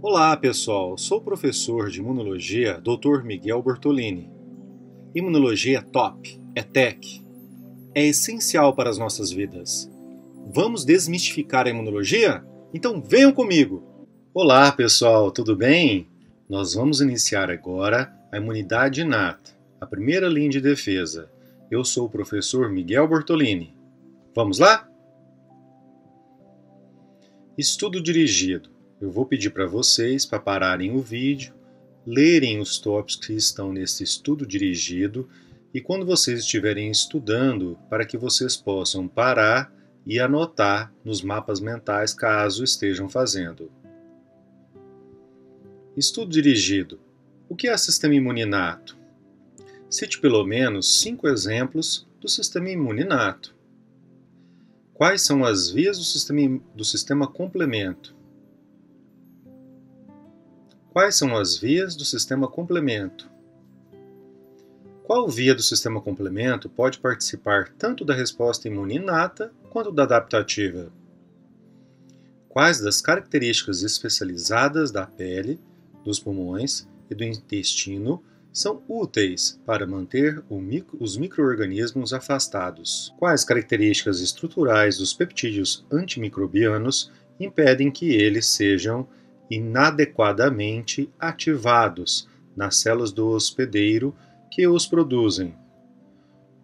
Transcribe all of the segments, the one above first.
Olá pessoal, sou o professor de Imunologia Dr. Miguel Bortolini. Imunologia é top, é tech, é essencial para as nossas vidas. Vamos desmistificar a imunologia? Então venham comigo! Olá pessoal, tudo bem? Nós vamos iniciar agora a imunidade inata, a primeira linha de defesa. Eu sou o professor Miguel Bortolini. Vamos lá? Estudo dirigido. Eu vou pedir para vocês para pararem o vídeo, lerem os tópicos que estão nesse estudo dirigido e quando vocês estiverem estudando, para que vocês possam parar e anotar nos mapas mentais caso estejam fazendo. Estudo dirigido. O que é sistema imune inato? Cite pelo menos 5 exemplos do sistema imune inato. Quais são as vias do sistema complemento? Quais são as vias do sistema complemento? Qual via do sistema complemento pode participar tanto da resposta imune inata quanto da adaptativa? Quais das características especializadas da pele, dos pulmões e do intestino são úteis para manter os micro-organismos afastados? Quais características estruturais dos peptídeos antimicrobianos impedem que eles sejam inadequadamente ativados nas células do hospedeiro que os produzem?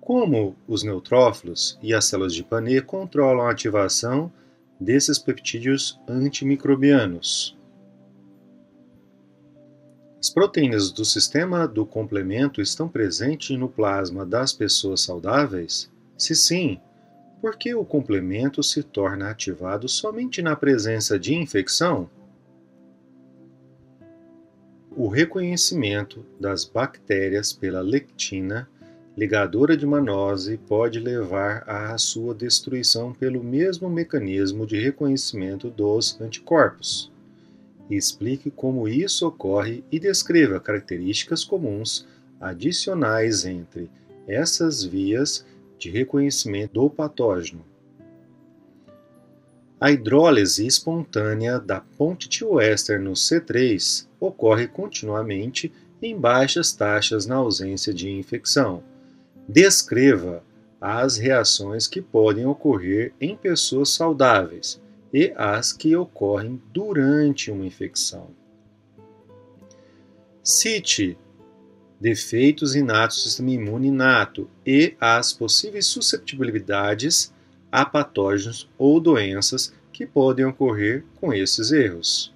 Como os neutrófilos e as células de Paneth controlam a ativação desses peptídeos antimicrobianos? As proteínas do sistema do complemento estão presentes no plasma das pessoas saudáveis? Se sim, por que o complemento se torna ativado somente na presença de infecção? O reconhecimento das bactérias pela lectina, ligadora de manose, pode levar à sua destruição pelo mesmo mecanismo de reconhecimento dos anticorpos. Explique como isso ocorre e descreva características comuns adicionais entre essas vias de reconhecimento do patógeno. A hidrólise espontânea da ponte tioéster no C3 ocorre continuamente em baixas taxas na ausência de infecção. Descreva as reações que podem ocorrer em pessoas saudáveis e as que ocorrem durante uma infecção. Cite defeitos inatos do sistema imune inato e as possíveis susceptibilidades a patógenos ou doenças que podem ocorrer com esses erros.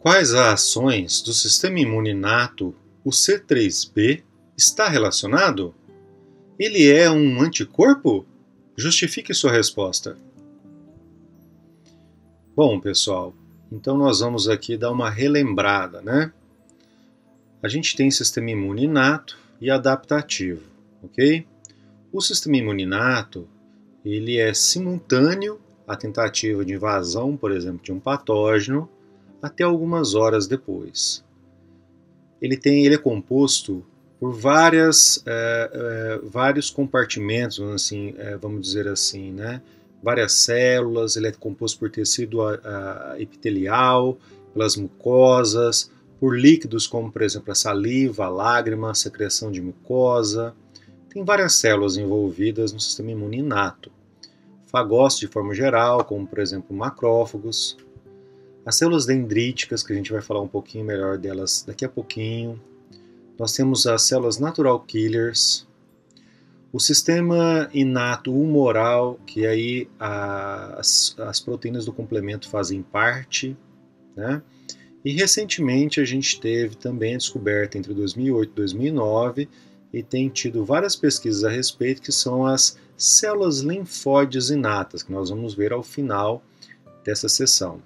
Quais as ações do sistema imune inato o C3b está relacionado? Ele é um anticorpo? Justifique sua resposta. Bom, pessoal, então nós vamos aqui dar uma relembrada, né? A gente tem sistema imune inato e adaptativo, ok? O sistema imune inato ele é simultâneo à tentativa de invasão, por exemplo, de um patógeno, até algumas horas depois. Ele é composto por vários compartimentos, assim, vamos dizer assim, né? Várias células, ele é composto por tecido epitelial, pelas mucosas, por líquidos como, por exemplo, a saliva, a lágrima, a secreção de mucosa. Tem várias células envolvidas no sistema imune inato. Fagócitos de forma geral, como por exemplo macrófagos. As células dendríticas, que a gente vai falar um pouquinho melhor delas daqui a pouquinho. Nós temos as células natural killers. O sistema inato humoral, que aí as proteínas do complemento fazem parte, né? E recentemente a gente teve também a descoberta entre 2008 e 2009 e tem tido várias pesquisas a respeito, que são as células linfóides inatas, que nós vamos ver ao final dessa sessão.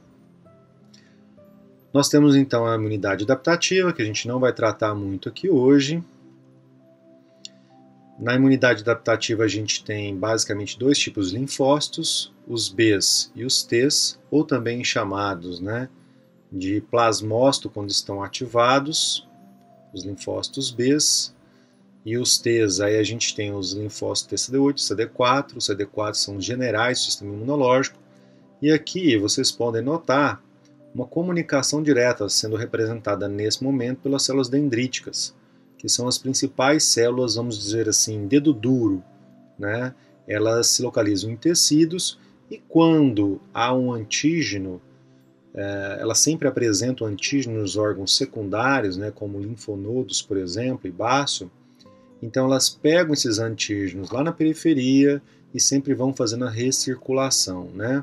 Nós temos então a imunidade adaptativa, que a gente não vai tratar muito aqui hoje. Na imunidade adaptativa a gente tem basicamente dois tipos de linfócitos, os Bs e os Ts, ou também chamados, né, de plasmócito quando estão ativados, os linfócitos Bs. E os T's, aí a gente tem os linfócitos TCD8 e CD4. Os CD4 são os generais do sistema imunológico. E aqui vocês podem notar uma comunicação direta sendo representada nesse momento pelas células dendríticas, que são as principais células, vamos dizer assim, dedo duro, né? Elas se localizam em tecidos e quando há um antígeno, elas sempre apresentam antígeno nos órgãos secundários, né, como linfonodos, por exemplo, e baço. Então elas pegam esses antígenos lá na periferia e sempre vão fazendo a recirculação, né?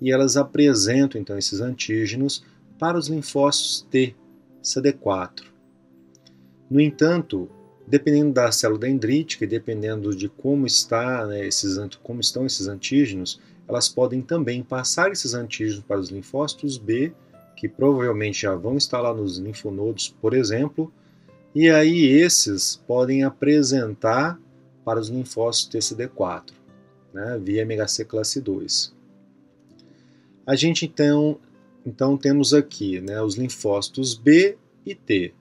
E elas apresentam então esses antígenos para os linfócitos T, CD4. No entanto, dependendo da célula dendrítica e dependendo de como estão esses antígenos, elas podem também passar esses antígenos para os linfócitos B, que provavelmente já vão estar lá nos linfonodos, por exemplo, e aí esses podem apresentar para os linfócitos TCD4, né, via MHC classe 2. A gente então temos aqui, né, os linfócitos B e T.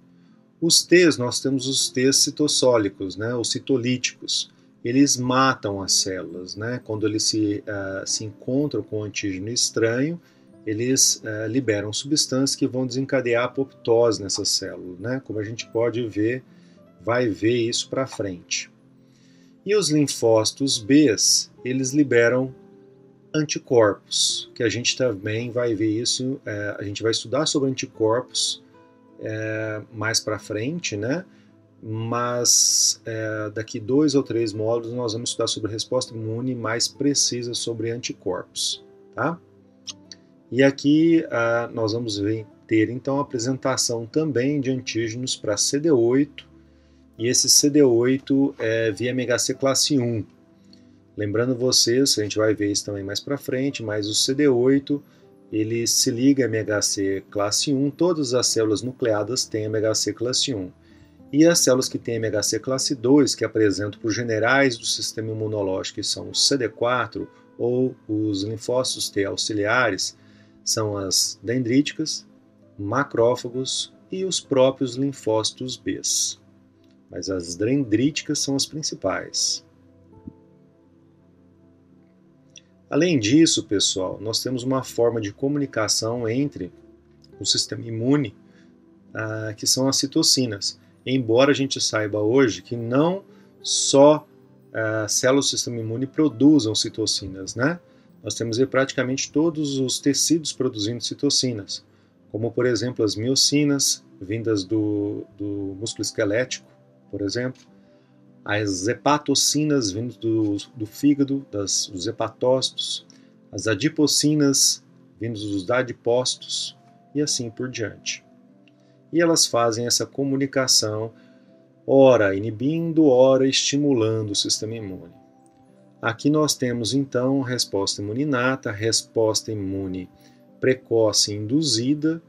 Os T's, nós temos os T's citossólicos, né, os citolíticos. Eles matam as células, né, quando eles se encontram com um antígeno estranho, eles liberam substâncias que vão desencadear a apoptose nessas células, né, como a gente pode ver, vai ver isso para frente. E os linfócitos B's, eles liberam anticorpos, que a gente também vai ver isso, a gente vai estudar sobre anticorpos mais para frente, né? Mas daqui 2 ou 3 módulos nós vamos estudar sobre resposta imune mais precisa sobre anticorpos, tá? E aqui nós vamos ter então a apresentação também de antígenos para CD8, e esse CD8 é via MHC classe 1. Lembrando vocês, a gente vai ver isso também mais para frente, mas o CD8 ele se liga a MHC classe 1, todas as células nucleadas têm MHC classe 1. E as células que têm MHC classe 2, que apresentam por generais do sistema imunológico, que são os CD4 ou os linfócitos T auxiliares, são as dendríticas, macrófagos e os próprios linfócitos B. Mas as dendríticas são as principais. Além disso, pessoal, nós temos uma forma de comunicação entre o sistema imune, que são as citocinas. Embora a gente saiba hoje que não só células do sistema imune produzam citocinas, né? Nós temos aí praticamente todos os tecidos produzindo citocinas, como por exemplo as miocinas, vindas do músculo esquelético, por exemplo, as hepatocinas vindas do fígado, dos hepatócitos, as adipocinas vindas dos adipócitos e assim por diante. E elas fazem essa comunicação, ora inibindo, ora estimulando o sistema imune. Aqui nós temos então resposta imune inata, resposta imune precoce induzida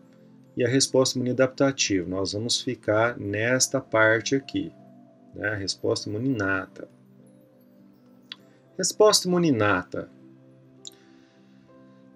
e a resposta imune adaptativa. Nós vamos ficar nesta parte aqui. A resposta imune inata. Resposta imune inata.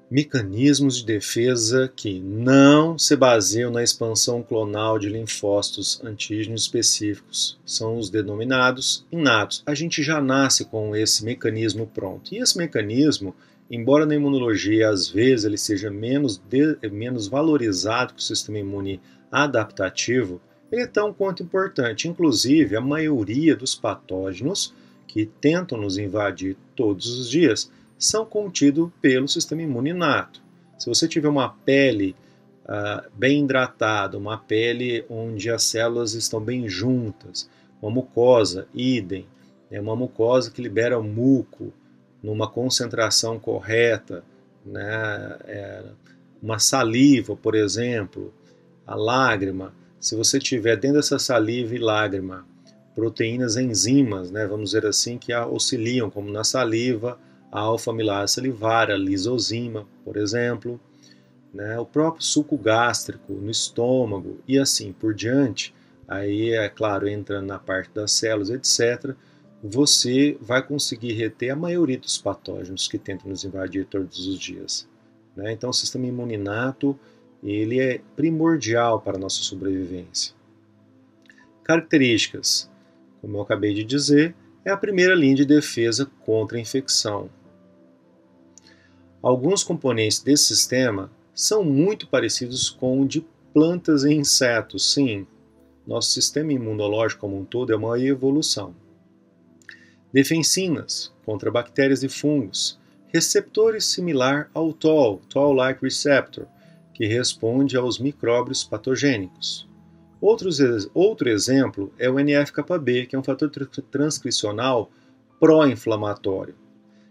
Mecanismos de defesa que não se baseiam na expansão clonal de linfócitos antígenos específicos. São os denominados inatos. A gente já nasce com esse mecanismo pronto. E esse mecanismo, embora na imunologia às vezes ele seja menos valorizado que o sistema imune adaptativo, ele é tão quanto importante. Inclusive, a maioria dos patógenos que tentam nos invadir todos os dias são contidos pelo sistema imune inato. Se você tiver uma pele bem hidratada, uma pele onde as células estão bem juntas, uma mucosa, idem, uma mucosa que libera muco numa concentração correta, né? Uma saliva, por exemplo, a lágrima. Se você tiver dentro dessa saliva e lágrima proteínas, enzimas, né, vamos dizer assim, que auxiliam, como na saliva, a alfa-amilase salivar, a lisozima, por exemplo, né, o próprio suco gástrico no estômago e assim por diante, aí é claro, entra na parte das células, etc., você vai conseguir reter a maioria dos patógenos que tentam nos invadir todos os dias. Né? Então o sistema imune inato ele é primordial para a nossa sobrevivência. Características, como eu acabei de dizer, é a primeira linha de defesa contra a infecção. Alguns componentes desse sistema são muito parecidos com o de plantas e insetos, sim. Nosso sistema imunológico como um todo é uma evolução. Defensinas, contra bactérias e fungos. Receptores similar ao Toll-like receptor, que responde aos micróbios patogênicos. Outro exemplo é o NF-κB, que é um fator transcricional pró-inflamatório,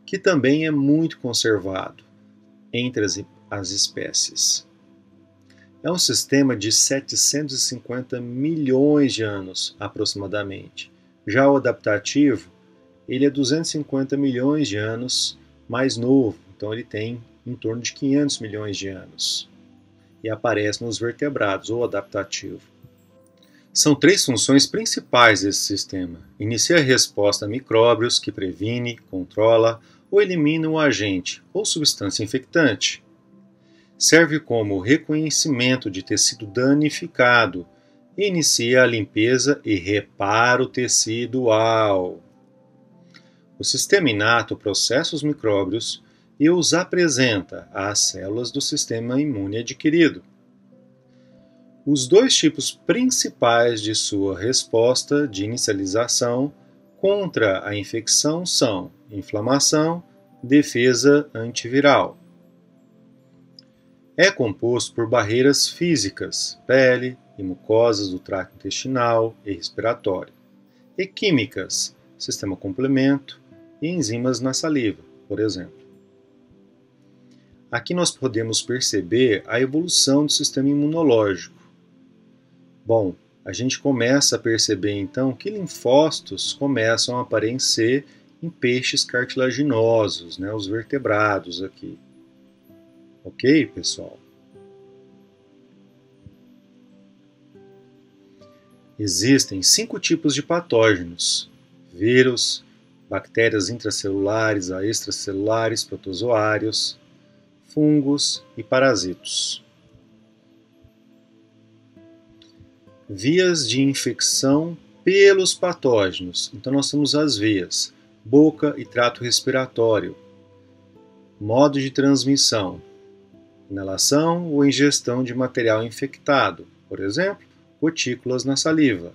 que também é muito conservado entre as espécies. É um sistema de 750 milhões de anos, aproximadamente. Já o adaptativo, ele é 250 milhões de anos mais novo, então ele tem em torno de 500 milhões de anos. E aparece nos vertebrados, ou adaptativo. São 3 funções principais desse sistema. Inicia a resposta a micróbios, que previne, controla ou elimina o agente ou substância infectante. Serve como reconhecimento de tecido danificado e inicia a limpeza e reparo tecidual. O sistema inato processa os micróbios e os apresenta às células do sistema imune adquirido. Os 2 tipos principais de sua resposta de inicialização contra a infecção são inflamação e defesa antiviral. É composto por barreiras físicas, pele e mucosas do trato intestinal e respiratório, e químicas, sistema complemento e enzimas na saliva, por exemplo. Aqui nós podemos perceber a evolução do sistema imunológico. Bom, a gente começa a perceber então que linfócitos começam a aparecer em peixes cartilaginosos, os vertebrados aqui. Ok, pessoal? Existem 5 tipos de patógenos: vírus, bactérias intracelulares a extracelulares, protozoários, fungos e parasitos. Vias de infecção pelos patógenos. Então nós temos as vias: boca e trato respiratório. Modo de transmissão: inalação ou ingestão de material infectado, por exemplo, gotículas na saliva.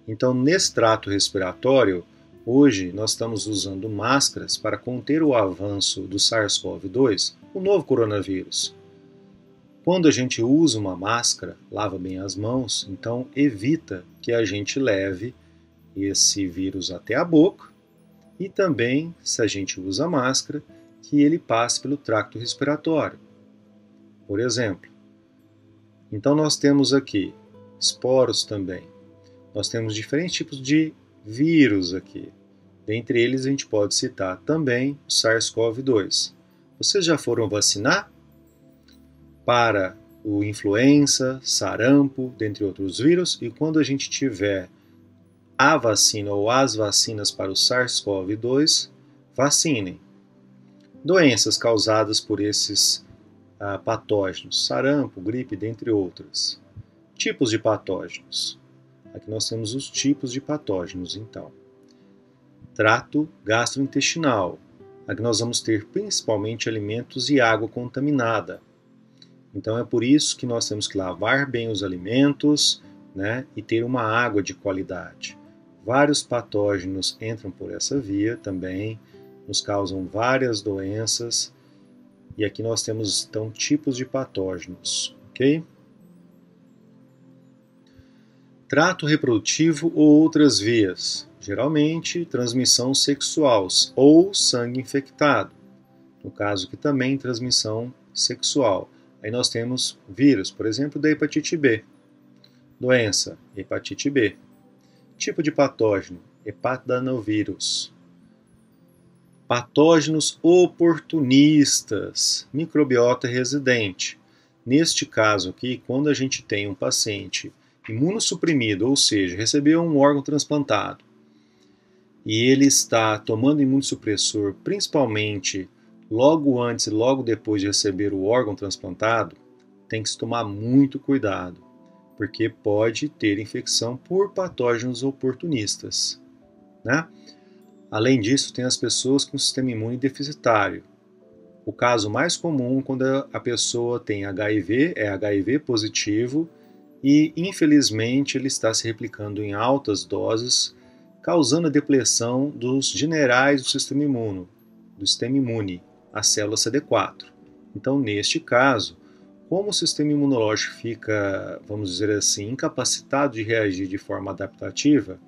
Então, nesse trato respiratório, hoje nós estamos usando máscaras para conter o avanço do SARS-CoV-2, o novo coronavírus. Quando a gente usa uma máscara, lava bem as mãos, então evita que a gente leve esse vírus até a boca e também, se a gente usa máscara, que ele passe pelo tracto respiratório, por exemplo. Então nós temos aqui esporos também. Nós temos diferentes tipos de vírus aqui. Dentre eles a gente pode citar também o SARS-CoV-2. Vocês já foram vacinar para o influenza, sarampo, dentre outros vírus? E quando a gente tiver a vacina ou as vacinas para o SARS-CoV-2, vacinem. Doenças causadas por esses patógenos, sarampo, gripe, dentre outras. Tipos de patógenos. Aqui nós temos os tipos de patógenos, então. Trato gastrointestinal. Aqui nós vamos ter principalmente alimentos e água contaminada. Então é por isso que nós temos que lavar bem os alimentos, e ter uma água de qualidade. Vários patógenos entram por essa via também, nos causam várias doenças. E aqui nós temos, então, tipos de patógenos, ok? Trato reprodutivo ou outras vias. Geralmente, transmissão sexual ou sangue infectado. No caso aqui também, transmissão sexual. Aí nós temos vírus, por exemplo, da hepatite B. Doença, hepatite B. Tipo de patógeno, hepatoadenovírus. Patógenos oportunistas, microbiota residente. Neste caso aqui, quando a gente tem um paciente imunossuprimido, ou seja, recebeu um órgão transplantado, e ele está tomando imunossupressor, principalmente logo antes e logo depois de receber o órgão transplantado, tem que se tomar muito cuidado, porque pode ter infecção por patógenos oportunistas, Além disso, tem as pessoas com sistema imune deficitário. O caso mais comum quando a pessoa tem HIV, é HIV positivo e, infelizmente, ele está se replicando em altas doses, causando a depleção dos generais do sistema imune, a célula CD4. Então, neste caso, como o sistema imunológico fica, vamos dizer assim, incapacitado de reagir de forma adaptativa,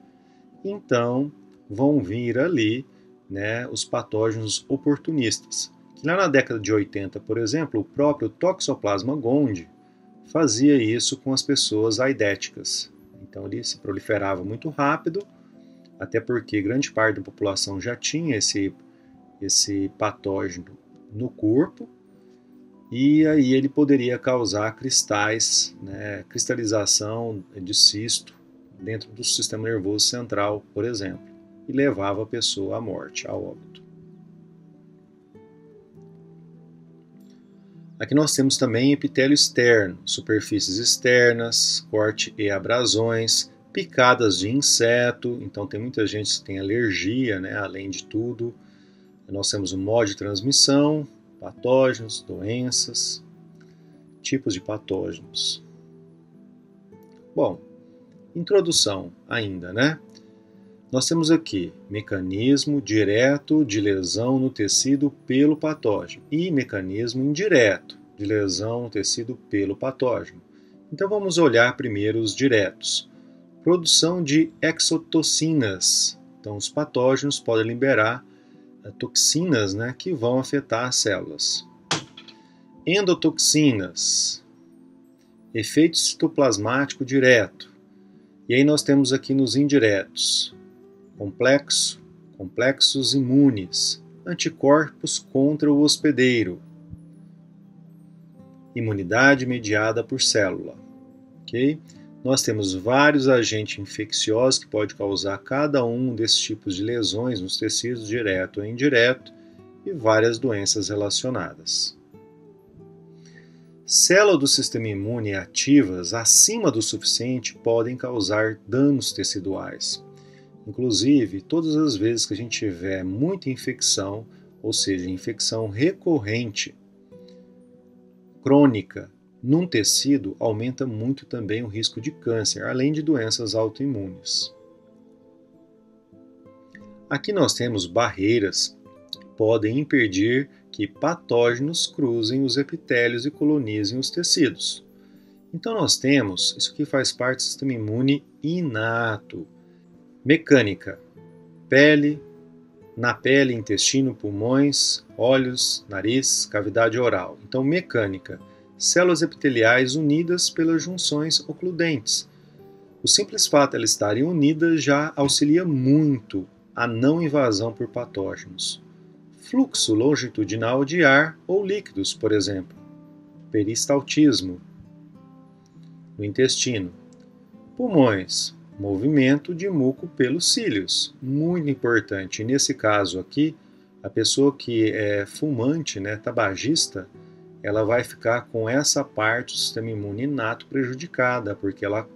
então vão vir ali, né, os patógenos oportunistas. Que lá na década de 80, por exemplo, o próprio Toxoplasma gondii fazia isso com as pessoas aidéticas. Então ele se proliferava muito rápido, até porque grande parte da população já tinha esse patógeno no corpo, e aí ele poderia causar cristais, né, cristalização de cisto dentro do sistema nervoso central, por exemplo, e levava a pessoa à morte, ao óbito. Aqui nós temos também epitélio externo, superfícies externas, corte e abrasões, picadas de inseto, então tem muita gente que tem alergia, né, além de tudo. Nós temos o modo de transmissão, patógenos, doenças, tipos de patógenos. Bom, introdução ainda, né? Nós temos aqui mecanismo direto de lesão no tecido pelo patógeno e mecanismo indireto de lesão no tecido pelo patógeno. Então vamos olhar primeiro os diretos. Produção de exotocinas. Então os patógenos podem liberar toxinas, né, que vão afetar as células. Endotoxinas. Efeito citoplasmático direto. E aí nós temos aqui nos indiretos. Complexos imunes, anticorpos contra o hospedeiro, imunidade mediada por célula. Okay? Nós temos vários agentes infecciosos que podem causar cada um desses tipos de lesões nos tecidos, direto ou indireto, e várias doenças relacionadas. Células do sistema imune ativas acima do suficiente podem causar danos teciduais. Inclusive, todas as vezes que a gente tiver muita infecção, ou seja, infecção recorrente, crônica, num tecido, aumenta muito também o risco de câncer, além de doenças autoimunes. Aqui nós temos barreiras que podem impedir que patógenos cruzem os epitélios e colonizem os tecidos. Então nós temos, isso aqui faz parte do sistema imune inato. Mecânica, na pele, intestino, pulmões, olhos, nariz, cavidade oral. Então, mecânica, células epiteliais unidas pelas junções ocludentes. O simples fato de elas estarem unidas já auxilia muito a não invasão por patógenos. Fluxo longitudinal de ar ou líquidos, por exemplo. Peristaltismo no intestino. Pulmões, movimento de muco pelos cílios, muito importante. Nesse caso aqui, a pessoa que é fumante, né, tabagista, ela vai ficar com essa parte do sistema imune inato prejudicada, porque ela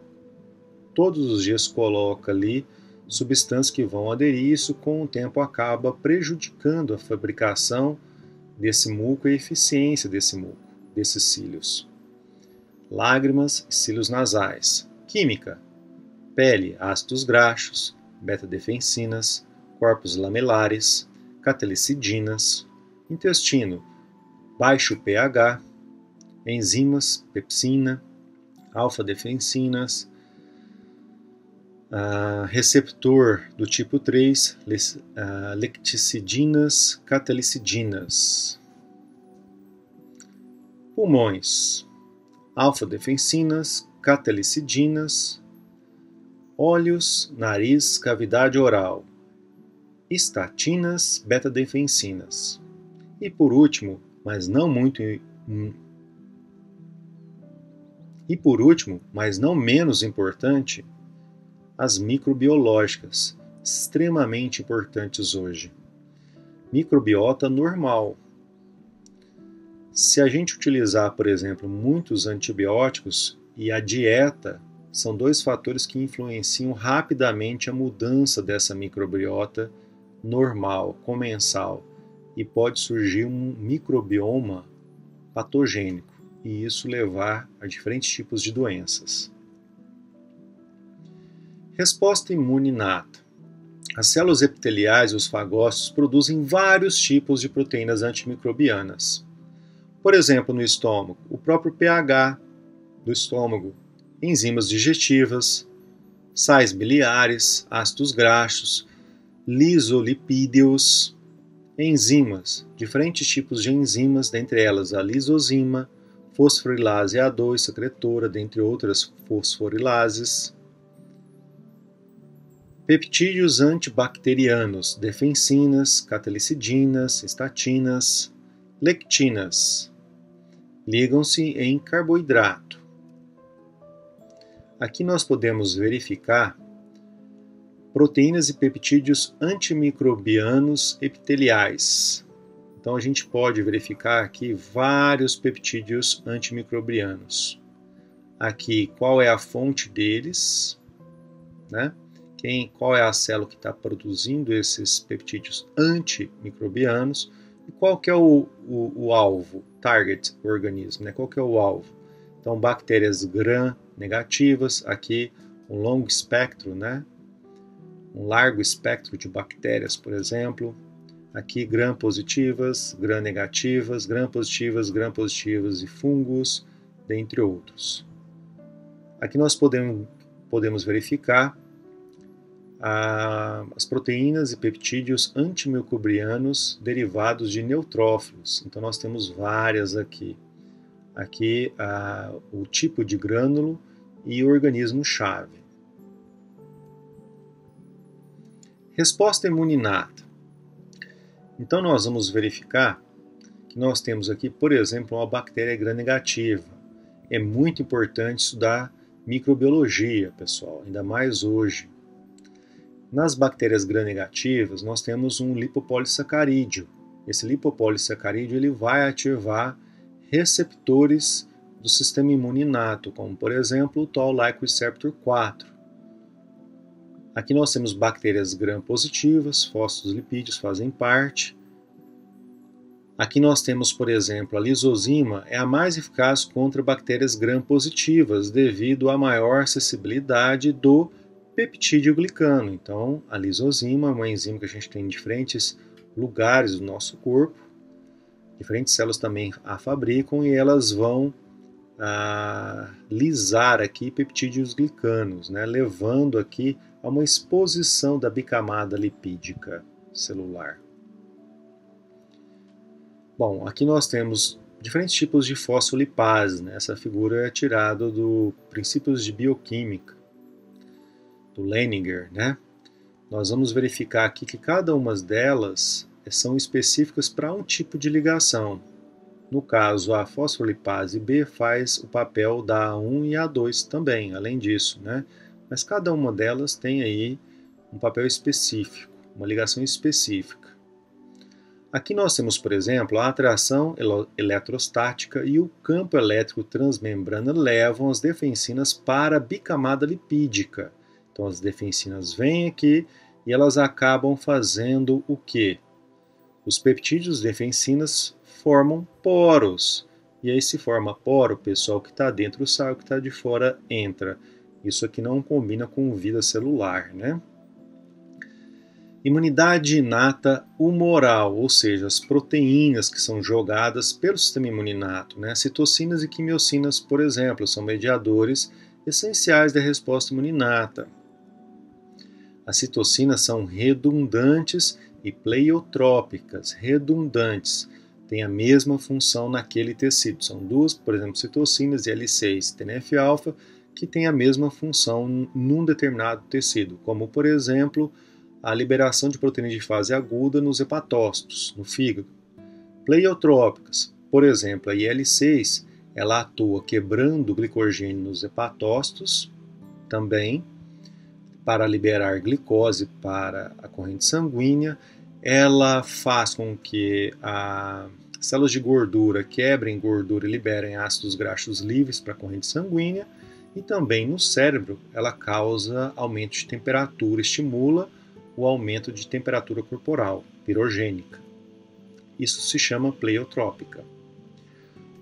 todos os dias coloca ali substâncias que vão aderir, isso com o tempo acaba prejudicando a fabricação desse muco e a eficiência desse muco, desses cílios. Lágrimas e cílios nasais. Química. Pele, ácidos graxos, beta-defensinas, corpos lamelares, catalicidinas. Intestino, baixo pH, enzimas, pepsina, alfa-defensinas, receptor do tipo 3, lecticidinas, catalicidinas. Pulmões, alfa-defensinas, catalicidinas, olhos, nariz, cavidade oral, estatinas, beta-defensinas. E por último, mas não menos importante, as microbiológicas, extremamente importantes hoje. Microbiota normal. Se a gente utilizar, por exemplo, muitos antibióticos e a dieta, são dois fatores que influenciam rapidamente a mudança dessa microbiota normal, comensal. e pode surgir um microbioma patogênico e isso levar a diferentes tipos de doenças. Resposta imune inata. As células epiteliais e os fagócitos produzem vários tipos de proteínas antimicrobianas. Por exemplo, no estômago, o próprio pH do estômago, enzimas digestivas, sais biliares, ácidos graxos, lisolipídeos, enzimas, diferentes tipos de enzimas, dentre elas a lisozima, fosforilase A2 secretora, dentre outras fosforilases, peptídeos antibacterianos, defensinas, catalicidinas, estatinas, lectinas, ligam-se em carboidrato. Aqui nós podemos verificar proteínas e peptídeos antimicrobianos epiteliais. Então a gente pode verificar aqui vários peptídeos antimicrobianos. Aqui qual é a fonte deles, né? Qual é a célula que está produzindo esses peptídeos antimicrobianos e qual que é o alvo, target organismo, né? Qual que é o alvo? Então bactérias gram-negativas, aqui um longo espectro, né? Um largo espectro de bactérias, por exemplo. Aqui gram-positivas, gram-negativas, gram-positivas, gram-positivas e fungos, dentre outros. Aqui nós podemos verificar as proteínas e peptídeos antimicrobianos derivados de neutrófilos. Então nós temos várias aqui. Aqui o tipo de grânulo e o organismo-chave. Resposta imune inata. Então nós vamos verificar que nós temos aqui, por exemplo, uma bactéria gram-negativa. É muito importante estudar microbiologia, pessoal, ainda mais hoje. Nas bactérias gram-negativas, nós temos um lipopolissacarídeo. Esse lipopolissacarídeo ele vai ativar receptores do sistema imune inato, como por exemplo o Toll-like receptor 4. Aqui nós temos bactérias gram-positivas, fosfolipídios fazem parte. Aqui nós temos, por exemplo, a lisozima é a mais eficaz contra bactérias gram-positivas devido à maior acessibilidade do peptídeo glicano. Então, a lisozima é uma enzima que a gente tem em diferentes lugares do nosso corpo. Diferentes células também a fabricam e elas vão lisar aqui peptídeos glicanos, né, levando aqui a uma exposição da bicamada lipídica celular. Bom, aqui nós temos diferentes tipos de fosfolipase, né? Essa figura é tirada do Princípios de Bioquímica, do Leininger, né? Nós vamos verificar aqui que cada uma delas são específicas para um tipo de ligação. No caso, a fosfolipase B faz o papel da A1 e A2 também, além disso, né? Mas cada uma delas tem aí um papel específico, uma ligação específica. Aqui nós temos, por exemplo, a atração eletrostática e o campo elétrico transmembrana levam as defensinas para a bicamada lipídica. Então as defensinas vêm aqui e elas acabam fazendo o quê? Os peptídeos defensinas formam poros. E aí se forma poro, o pessoal que está dentro sai, o que está de fora entra. Isso aqui não combina com vida celular, né? Imunidade inata humoral, ou seja, as proteínas que são jogadas pelo sistema imune inato, né? Citocinas e quimiocinas, por exemplo, são mediadores essenciais da resposta imune inata. As citocinas são redundantes e pleiotrópicas, redundantes, têm a mesma função naquele tecido. São duas, por exemplo, citocinas, IL-6 e TNF-alfa, que têm a mesma função num determinado tecido, como, por exemplo, a liberação de proteínas de fase aguda nos hepatócitos, no fígado. Pleiotrópicas, por exemplo, a IL-6, ela atua quebrando o glicogênio nos hepatócitos, também, para liberar glicose para a corrente sanguínea. Ela faz com que as células de gordura quebrem gordura e liberem ácidos graxos livres para a corrente sanguínea. E também no cérebro, ela causa aumento de temperatura, estimula o aumento de temperatura corporal, pirogênica. Isso se chama pleiotrópica.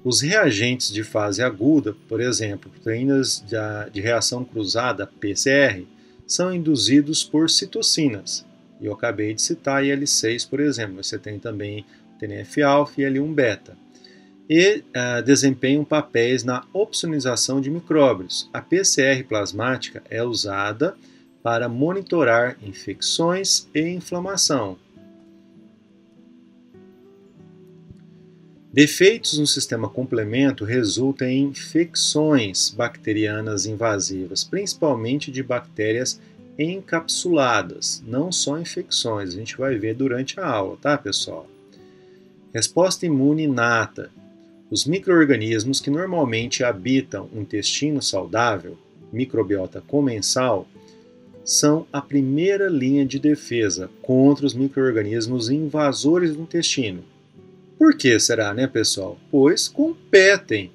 Os reagentes de fase aguda, por exemplo, proteínas de reação cruzada, PCR, são induzidos por citocinas. E eu acabei de citar IL-6, por exemplo. Você tem também TNF-alfa e IL-1-beta. E desempenham papéis na opsonização de micróbios. A PCR plasmática é usada para monitorar infecções e inflamação. Defeitos no sistema complemento resultam em infecções bacterianas invasivas, principalmente de bactérias encapsuladas, não só infecções, a gente vai ver durante a aula, tá, pessoal? Resposta imune inata. Os micro-organismos que normalmente habitam o intestino saudável, microbiota comensal, são a primeira linha de defesa contra os micro-organismos invasores do intestino. Por que será, né, pessoal? Pois competem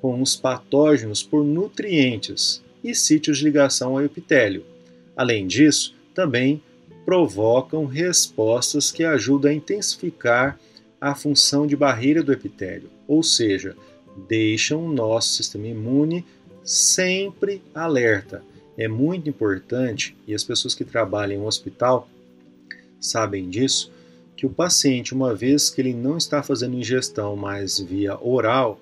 com os patógenos por nutrientes e sítios de ligação ao epitélio. Além disso, também provocam respostas que ajudam a intensificar a função de barreira do epitélio, ou seja, deixam o nosso sistema imune sempre alerta. É muito importante, e as pessoas que trabalham em um hospital sabem disso, que o paciente, uma vez que ele não está fazendo ingestão mais via oral,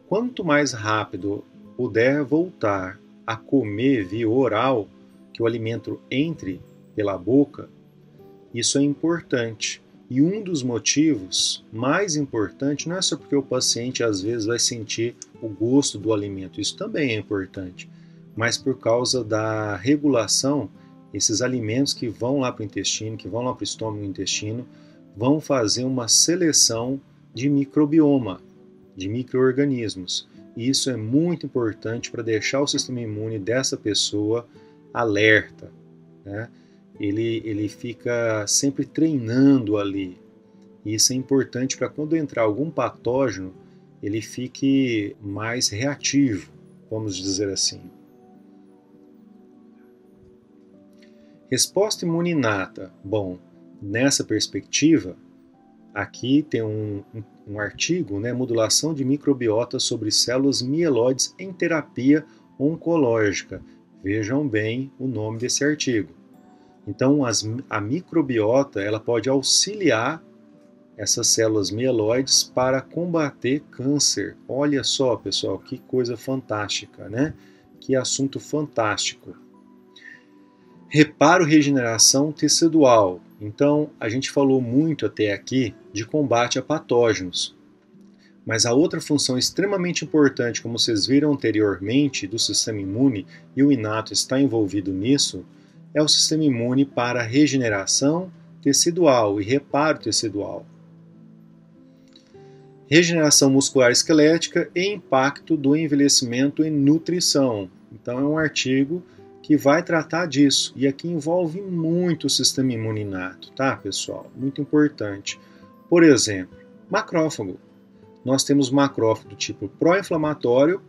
quanto mais rápido puder voltar a comer via oral, que o alimento entre pela boca, isso é importante. E um dos motivos mais importantes não é só porque o paciente às vezes vai sentir o gosto do alimento, isso também é importante, mas por causa da regulação, esses alimentos que vão lá para o intestino, que vão lá para o estômago e o intestino, vão fazer uma seleção de microbioma, de micro-organismos. E isso é muito importante para deixar o sistema imune dessa pessoa alerta, né? Ele fica sempre treinando ali. E isso é importante para quando entrar algum patógeno, ele fique mais reativo, vamos dizer assim. Resposta imune inata. Bom, nessa perspectiva, aqui tem um artigo, né, Modulação de microbiota sobre células mieloides em terapia oncológica. Vejam bem o nome desse artigo. Então, a microbiota ela pode auxiliar essas células mieloides para combater câncer. Olha só, pessoal, que coisa fantástica, né? Que assunto fantástico. Reparo, regeneração tecidual. Então, a gente falou muito até aqui de combate a patógenos. Mas a outra função extremamente importante, como vocês viram anteriormente, do sistema imune, e o inato está envolvido nisso, é o sistema imune para regeneração tecidual e reparo tecidual. Regeneração muscular esquelética e impacto do envelhecimento em nutrição. Então, é um artigo que vai tratar disso. E aqui envolve muito o sistema imune inato, tá, pessoal? Muito importante. Por exemplo, macrófago. Nós temos macrófago do tipo pró-inflamatório,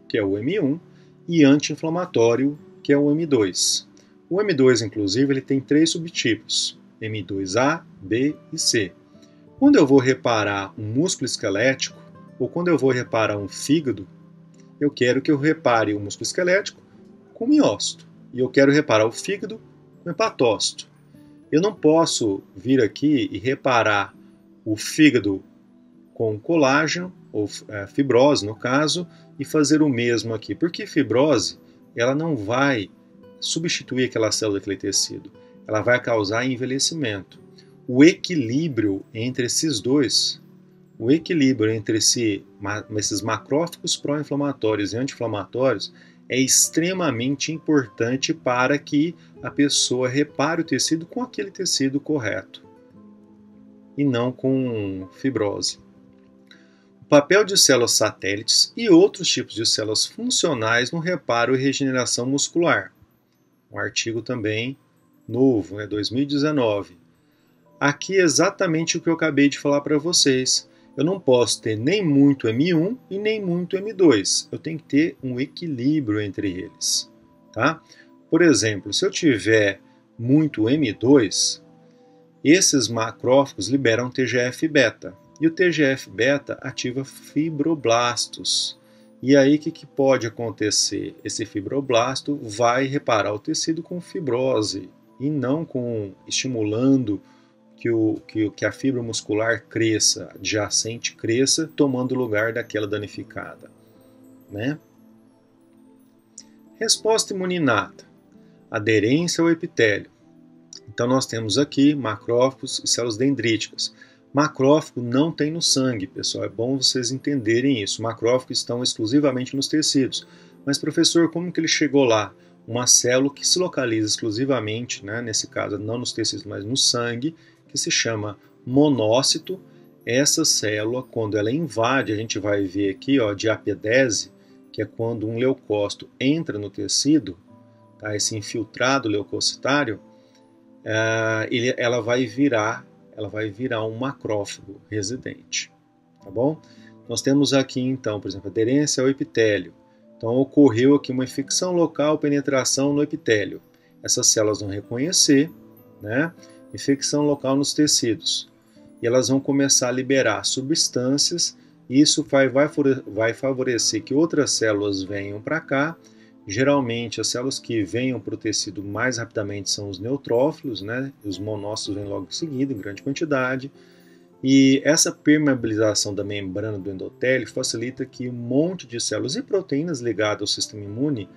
que é o M1, e anti-inflamatório, que é o M2. O M2, inclusive, ele tem 3 subtipos, M2A, B e C. Quando eu vou reparar um músculo esquelético, ou quando eu vou reparar um fígado, eu quero que eu repare o músculo esquelético com miócito. E eu quero reparar o fígado com hepatócito. Eu não posso vir aqui e reparar o fígado com colágeno, ou fibrose no caso, e fazer o mesmo aqui. Porque fibrose, ela não vai substituir aquela célula daquele tecido. Ela vai causar envelhecimento. O equilíbrio entre esses dois, o equilíbrio entre esses macrófagos pró-inflamatórios e anti-inflamatórios é extremamente importante para que a pessoa repare o tecido com aquele tecido correto e não com fibrose. O papel de células satélites e outros tipos de células funcionais no reparo e regeneração muscular. Um artigo também novo, 2019. Aqui é exatamente o que eu acabei de falar para vocês. Eu não posso ter nem muito M1 e nem muito M2. Eu tenho que ter um equilíbrio entre eles, tá? Por exemplo, se eu tiver muito M2, Esses macrófagos liberam TGF-beta e o TGF-beta ativa fibroblastos. E aí o que pode acontecer? Esse fibroblasto vai reparar o tecido com fibrose e não estimulando que a fibra muscular cresça, adjacente cresça, tomando o lugar daquela danificada, né? Resposta imuninata, aderência ao epitélio. Então nós temos aqui macrófagos e células dendríticas. Macrófago não tem no sangue, pessoal, é bom vocês entenderem isso. Macrófagos estão exclusivamente nos tecidos. Mas, professor, como que ele chegou lá? Uma célula que se localiza exclusivamente, né, nesse caso não nos tecidos, mas no sangue, que se chama monócito. Essa célula, quando ela invade, a gente vai ver aqui, ó, diapedese, que é quando um leucócito entra no tecido, tá, esse infiltrado leucocitário, ela vai virar um macrófago residente, tá bom? Nós temos aqui então, por exemplo, aderência ao epitélio. Então ocorreu aqui uma infecção local, penetração no epitélio. Essas células vão reconhecer, né? Infecção local nos tecidos. E elas vão começar a liberar substâncias, e isso vai favorecer que outras células venham para cá. Geralmente, as células que venham para o tecido mais rapidamente são os neutrófilos, né? Os monócitos vêm logo em seguida, em grande quantidade. E essa permeabilização da membrana do endotélio facilita que um monte de células e proteínas ligadas ao sistema imune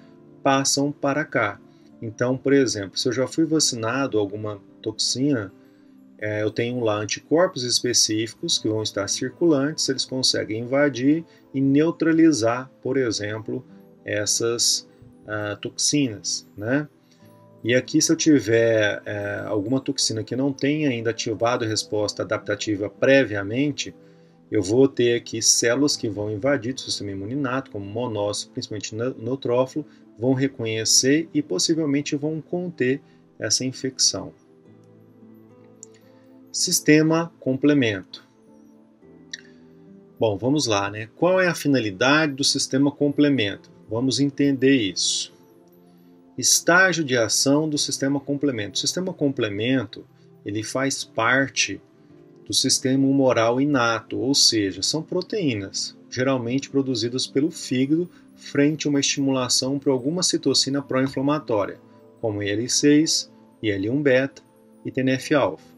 passam para cá. Então, por exemplo, se eu já fui vacinado alguma toxina, eu tenho lá anticorpos específicos que vão estar circulantes, eles conseguem invadir e neutralizar, por exemplo, essas toxinas, né? E aqui, se eu tiver alguma toxina que não tenha ainda ativado a resposta adaptativa previamente, eu vou ter aqui células que vão invadir o sistema imuninato, como monócito, principalmente neutrófilo, vão reconhecer e possivelmente vão conter essa infecção. Sistema complemento. Bom, vamos lá, né? Qual é a finalidade do sistema complemento? Vamos entender isso. Estágio de ação do sistema complemento. O sistema complemento, ele faz parte do sistema humoral inato, ou seja, são proteínas, geralmente produzidas pelo fígado frente a uma estimulação por alguma citocina pró-inflamatória, como IL-6, IL-1-beta e TNF-alfa.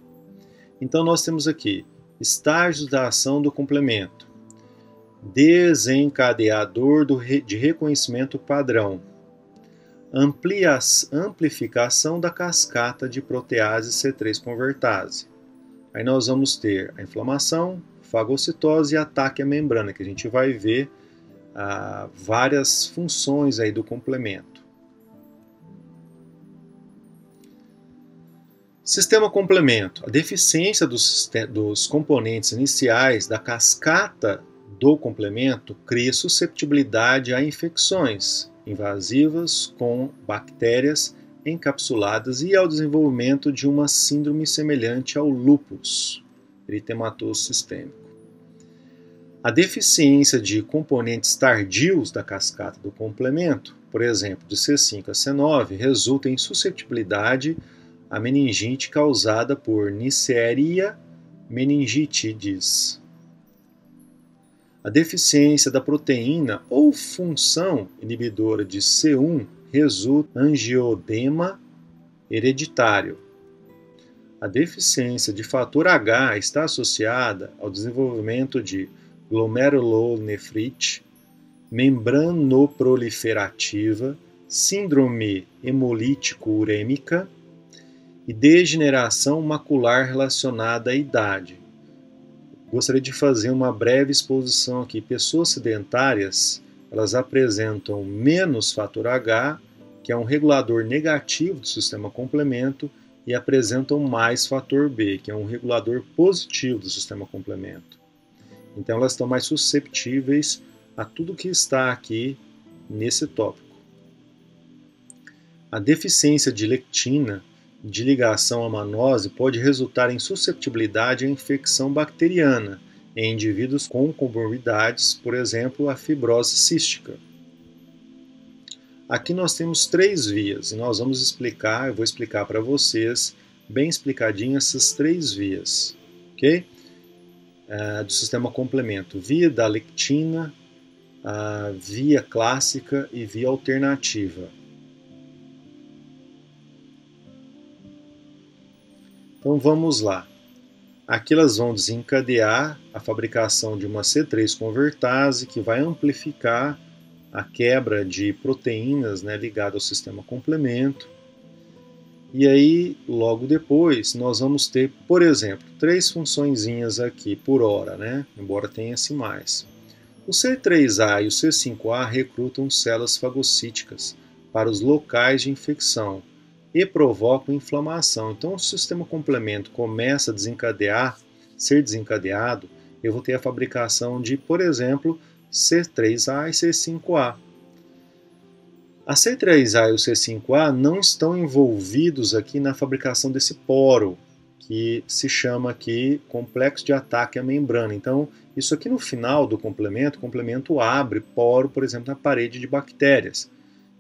Então nós temos aqui estágios da ação do complemento. Desencadeador de reconhecimento padrão. Amplificação da cascata de protease C3 convertase. Aí nós vamos ter a inflamação, fagocitose e ataque à membrana, que a gente vai ver várias funções aí do complemento. Sistema complemento. A deficiência dos componentes iniciais da cascata do complemento cria susceptibilidade a infecções invasivas com bactérias encapsuladas e ao desenvolvimento de uma síndrome semelhante ao lúpus eritematoso sistêmico. A deficiência de componentes tardios da cascata do complemento, por exemplo, de C5 a C9, resulta em suscetibilidade à meningite causada por Neisseria meningitidis. A deficiência da proteína ou função inibidora de C1 resulta em angiodema hereditário. A deficiência de fator H está associada ao desenvolvimento de glomerulonefrite, membranoproliferativa, síndrome hemolítico-urêmica e degeneração macular relacionada à idade. Gostaria de fazer uma breve exposição aqui. Pessoas sedentárias, elas apresentam menos fator H, que é um regulador negativo do sistema complemento, e apresentam mais fator B, que é um regulador positivo do sistema complemento. Então elas estão mais susceptíveis a tudo que está aqui nesse tópico. A deficiência de lectina de ligação à manose pode resultar em susceptibilidade à infecção bacteriana em indivíduos com comorbidades, por exemplo, a fibrose cística. Aqui nós temos 3 vias e nós vamos explicar, eu vou explicar para vocês bem explicadinho essas 3 vias, ok? Do sistema complemento, via da lectina, a via clássica e via alternativa. Então vamos lá. Aqui elas vão desencadear a fabricação de uma C3 convertase que vai amplificar a quebra de proteínas, né, ligada ao sistema complemento. E aí, logo depois, nós vamos ter, por exemplo, 3 funçõezinhas aqui por hora, né, embora tenha-se mais. O C3A e o C5A recrutam células fagocíticas para os locais de infecção e provocam inflamação. Então, o sistema complemento começa a ser desencadeado, eu vou ter a fabricação de, por exemplo, C3A e C5A. A C3A e o C5A não estão envolvidos aqui na fabricação desse poro, que se chama aqui complexo de ataque à membrana. Então, isso aqui no final do complemento, o complemento abre poro, por exemplo, na parede de bactérias.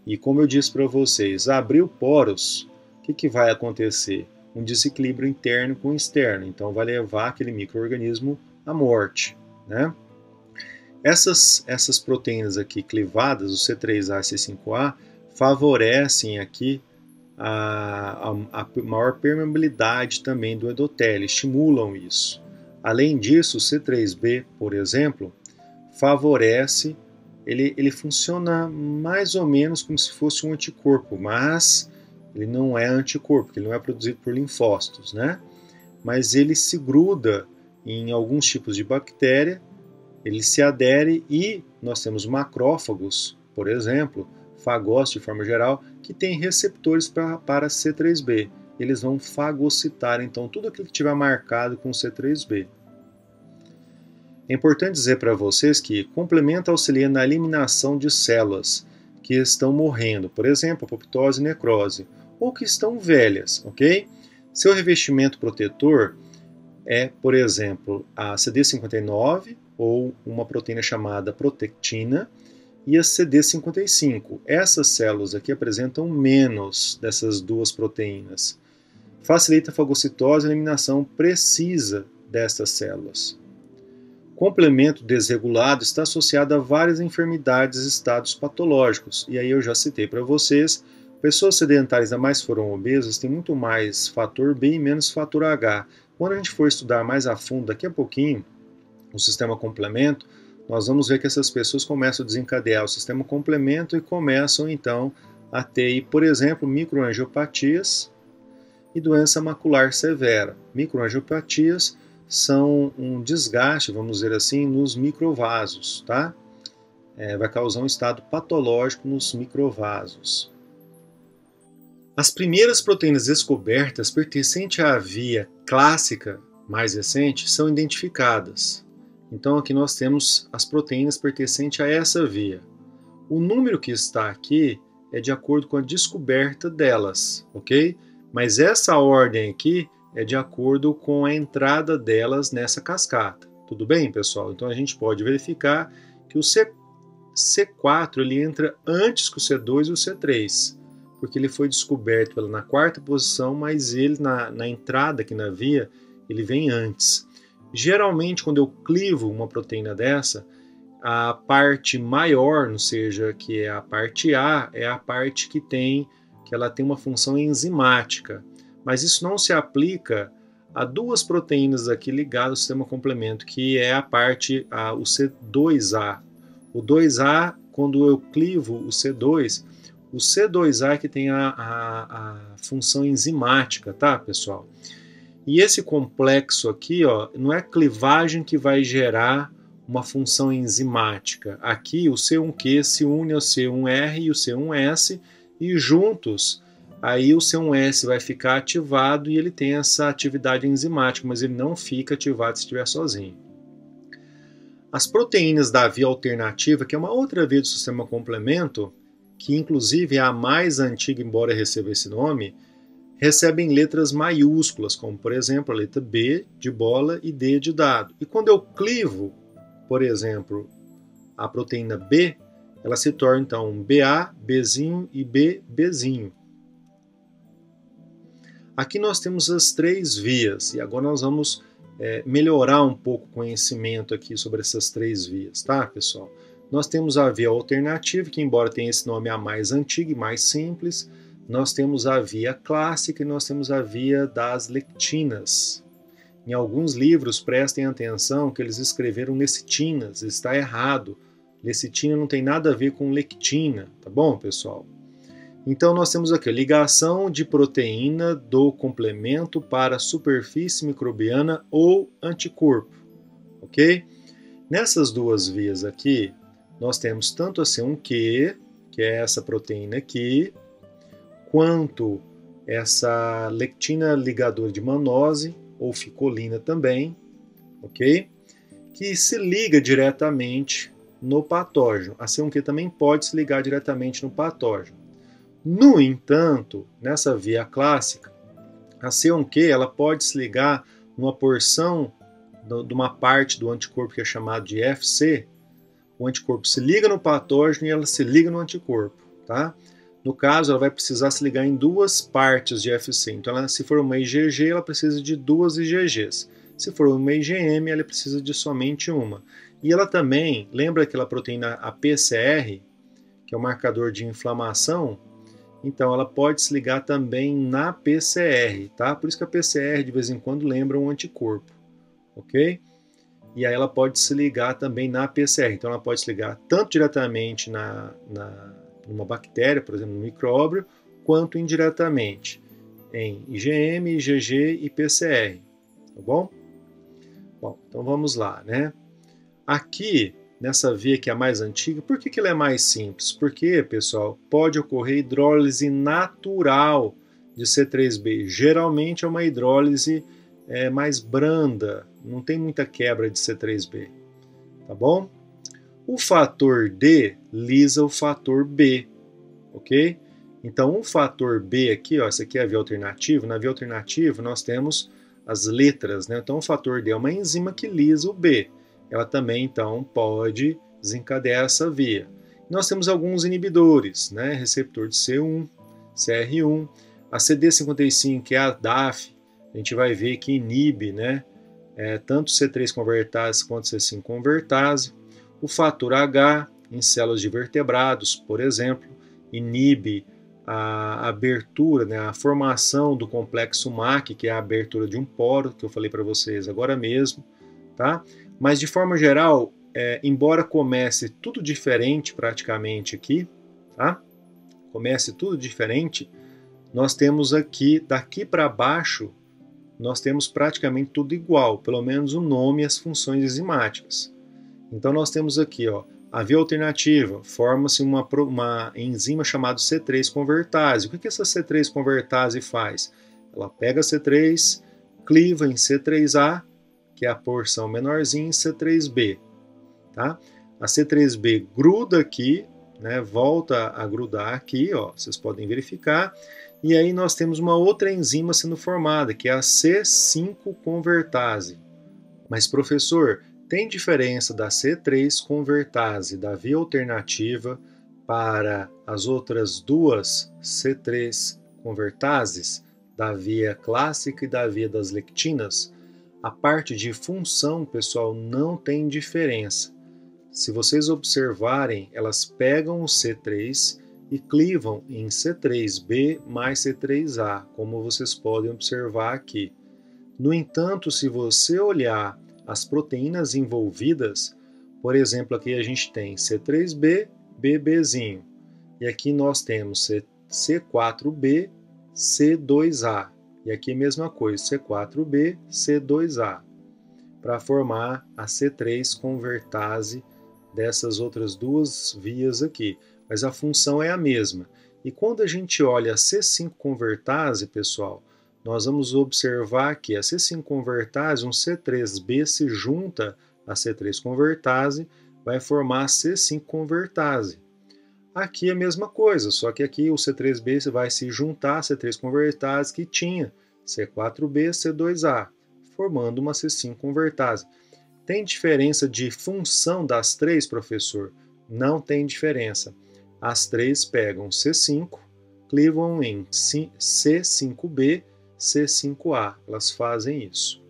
E como eu disse para vocês, abriu poros, o que vai acontecer? Um desequilíbrio interno com externo, então vai levar aquele micro-organismo à morte, né? Essas proteínas aqui clivadas, o C3A e C5A, favorecem aqui a maior permeabilidade também do endotélio, estimulam isso. Além disso, o C3b, por exemplo, favorece, ele funciona mais ou menos como se fosse um anticorpo, mas ele não é anticorpo, porque ele não é produzido por linfócitos, né? Mas ele se gruda em alguns tipos de bactéria, ele se adere e nós temos macrófagos, por exemplo, fagócitos de forma geral, que têm receptores para C3b. Eles vão fagocitar, então, tudo aquilo que tiver marcado com C3b. É importante dizer para vocês que complemento auxilia na eliminação de células que estão morrendo, por exemplo, apoptose e necrose, ou que estão velhas, ok? Seu revestimento protetor é, por exemplo, a CD59 ou uma proteína chamada protectina e a CD55. Essas células aqui apresentam menos dessas duas proteínas. Facilita a fagocitose e a eliminação precisa destas células. Complemento desregulado está associado a várias enfermidades e estados patológicos. E aí eu já citei para vocês, pessoas sedentárias, ainda mais foram obesas, têm muito mais fator B e menos fator H. Quando a gente for estudar mais a fundo, daqui a pouquinho, o sistema complemento, nós vamos ver que essas pessoas começam a desencadear o sistema complemento e começam então a ter, por exemplo, microangiopatias e doença macular severa. Microangiopatias são um desgaste, vamos dizer assim, nos microvasos, tá? Vai causar um estado patológico nos microvasos. As primeiras proteínas descobertas pertencentes à via clássica mais recente são identificadas. Então aqui nós temos as proteínas pertencentes a essa via. O número que está aqui é de acordo com a descoberta delas, ok? Mas essa ordem aqui é de acordo com a entrada delas nessa cascata. Tudo bem, pessoal? Então a gente pode verificar que o C4 ele entra antes que o C2 e o C3, porque ele foi descoberto na 4ª posição, mas ele na entrada aqui na via, ele vem antes. Geralmente, quando eu clivo uma proteína dessa, a parte maior, ou seja, que é a parte A, é a parte que ela tem uma função enzimática. Mas isso não se aplica a duas proteínas aqui ligadas ao sistema complemento, que é a parte, o C2A. O 2A, quando eu clivo o C2A é que tem a função enzimática, tá, pessoal? E esse complexo aqui, ó, não é clivagem que vai gerar uma função enzimática. Aqui o C1Q se une ao C1R e o C1S e juntos aí o C1S vai ficar ativado e ele tem essa atividade enzimática, mas ele não fica ativado se estiver sozinho. As proteínas da via alternativa, que é uma outra via do sistema complemento, que inclusive é a mais antiga, embora receba esse nome, recebem letras maiúsculas, como por exemplo a letra B de bola e D de dado. E quando eu clivo, por exemplo, a proteína B, ela se torna então BA, Bzinho e BBzinho. Aqui nós temos as 3 vias, e agora nós vamos melhorar um pouco o conhecimento aqui sobre essas 3 vias, tá, pessoal? Nós temos a via alternativa, que embora tenha esse nome a mais antiga e mais simples, nós temos a via clássica e nós temos a via das lectinas. Em alguns livros, prestem atenção que eles escreveram lectinas, está errado. Lecitina não tem nada a ver com lectina, tá bom, pessoal? Então nós temos aqui a ligação de proteína do complemento para a superfície microbiana ou anticorpo, ok? Nessas 2 vias aqui, nós temos tanto a C1q, que é essa proteína aqui, quanto essa lectina ligadora de mannose, ou ficolina também, ok? Que se liga diretamente no patógeno. A C1q também pode se ligar diretamente no patógeno. No entanto, nessa via clássica, a C1q ela pode se ligar numa porção de uma parte do anticorpo que é chamado de FC. O anticorpo se liga no patógeno e ela se liga no anticorpo, tá? No caso, ela vai precisar se ligar em 2 partes de FC. Então, se for uma IgG, ela precisa de 2 IgGs. Se for uma IgM, ela precisa de somente uma. E ela também, lembra aquela proteína a PCR, que é o marcador de inflamação? Então, ela pode se ligar também na PCR, tá? Por isso que a PCR, de vez em quando, lembra um anticorpo, ok? E aí ela pode se ligar também na PCR. Então, ela pode se ligar tanto diretamente numa bactéria, por exemplo, no micróbio, quanto indiretamente em IgM, IgG e PCR, tá bom? Bom, então vamos lá, né? Aqui, nessa via que é a mais antiga, por que ela é mais simples? Porque, pessoal, pode ocorrer hidrólise natural de C3b. Geralmente é uma hidrólise mais branda, não tem muita quebra de C3b, tá bom? O fator D lisa o fator B, ok? Então, o fator B aqui, ó, essa aqui é a via alternativa. Na via alternativa, nós temos as letras, né? Então, o fator D é uma enzima que lisa o B. Ela também, então, pode desencadear essa via. Nós temos alguns inibidores, né? Receptor de C1, CR1, a CD55, que é a DAF, a gente vai ver que inibe, né? Tanto C3 convertase quanto C5 convertase. O fator H, em células de vertebrados, por exemplo, inibe a abertura, né, a formação do complexo MAC, que é a abertura de um poro, que eu falei para vocês agora mesmo, tá? Mas de forma geral, embora comece tudo diferente praticamente aqui, tá? Comece tudo diferente, nós temos aqui, daqui para baixo, nós temos praticamente tudo igual, pelo menos o nome e as funções enzimáticas. Então nós temos aqui, ó, a via alternativa, forma-se uma enzima chamada C3 convertase. O que essa C3 convertase faz? Ela pega C3, cliva em C3A, que é a porção menorzinha, em C3b. Tá? A C3b gruda aqui, né, volta a grudar aqui, ó, vocês podem verificar. E aí nós temos uma outra enzima sendo formada, que é a C5 convertase. Mas, professor, tem diferença da C3 convertase da via alternativa para as outras 2 C3 convertases, da via clássica e da via das lectinas? A parte de função, pessoal, não tem diferença. Se vocês observarem, elas pegam o C3 e clivam em C3b mais C3a, como vocês podem observar aqui. No entanto, se você olhar as proteínas envolvidas, por exemplo, aqui a gente tem C3b, BBzinho, e aqui nós temos C4b, C2a, e aqui a mesma coisa, C4b, C2a, para formar a C3 convertase dessas outras 2 vias aqui, mas a função é a mesma. E quando a gente olha a C5 convertase, pessoal, nós vamos observar que a C5 convertase, um C3b se junta a C3 convertase, vai formar a C5 convertase. Aqui é a mesma coisa, só que aqui o C3b vai se juntar a C3 convertase que tinha C4b, C2a, formando uma C5 convertase. Tem diferença de função das 3, professor? Não tem diferença. As 3 pegam C5, clivam em C5b, C5A. Elas fazem isso.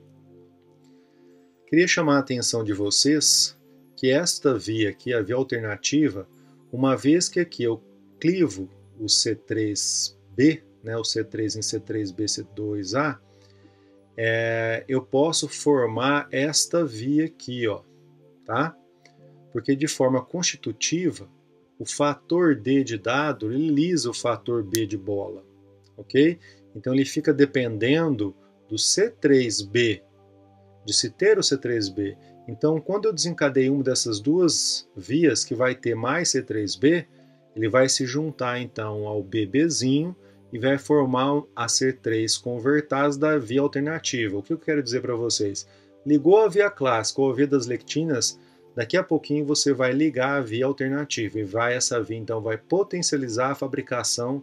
Queria chamar a atenção de vocês que esta via aqui, a via alternativa, uma vez que aqui eu clivo o C3B, né, o C3 em C3B, C2A, eu posso formar esta via aqui, ó, tá? Porque de forma constitutiva, o fator D de dado ele lisa o fator B de bola, ok? Então ele fica dependendo do C3B, de se ter o C3B. Então quando eu desencadeio uma dessas duas vias que vai ter mais C3B, ele vai se juntar então ao BBzinho e vai formar a C3 convertase da via alternativa. O que eu quero dizer para vocês? Ligou a via clássica ou a via das lectinas, daqui a pouquinho você vai ligar a via alternativa e essa via então vai potencializar a fabricação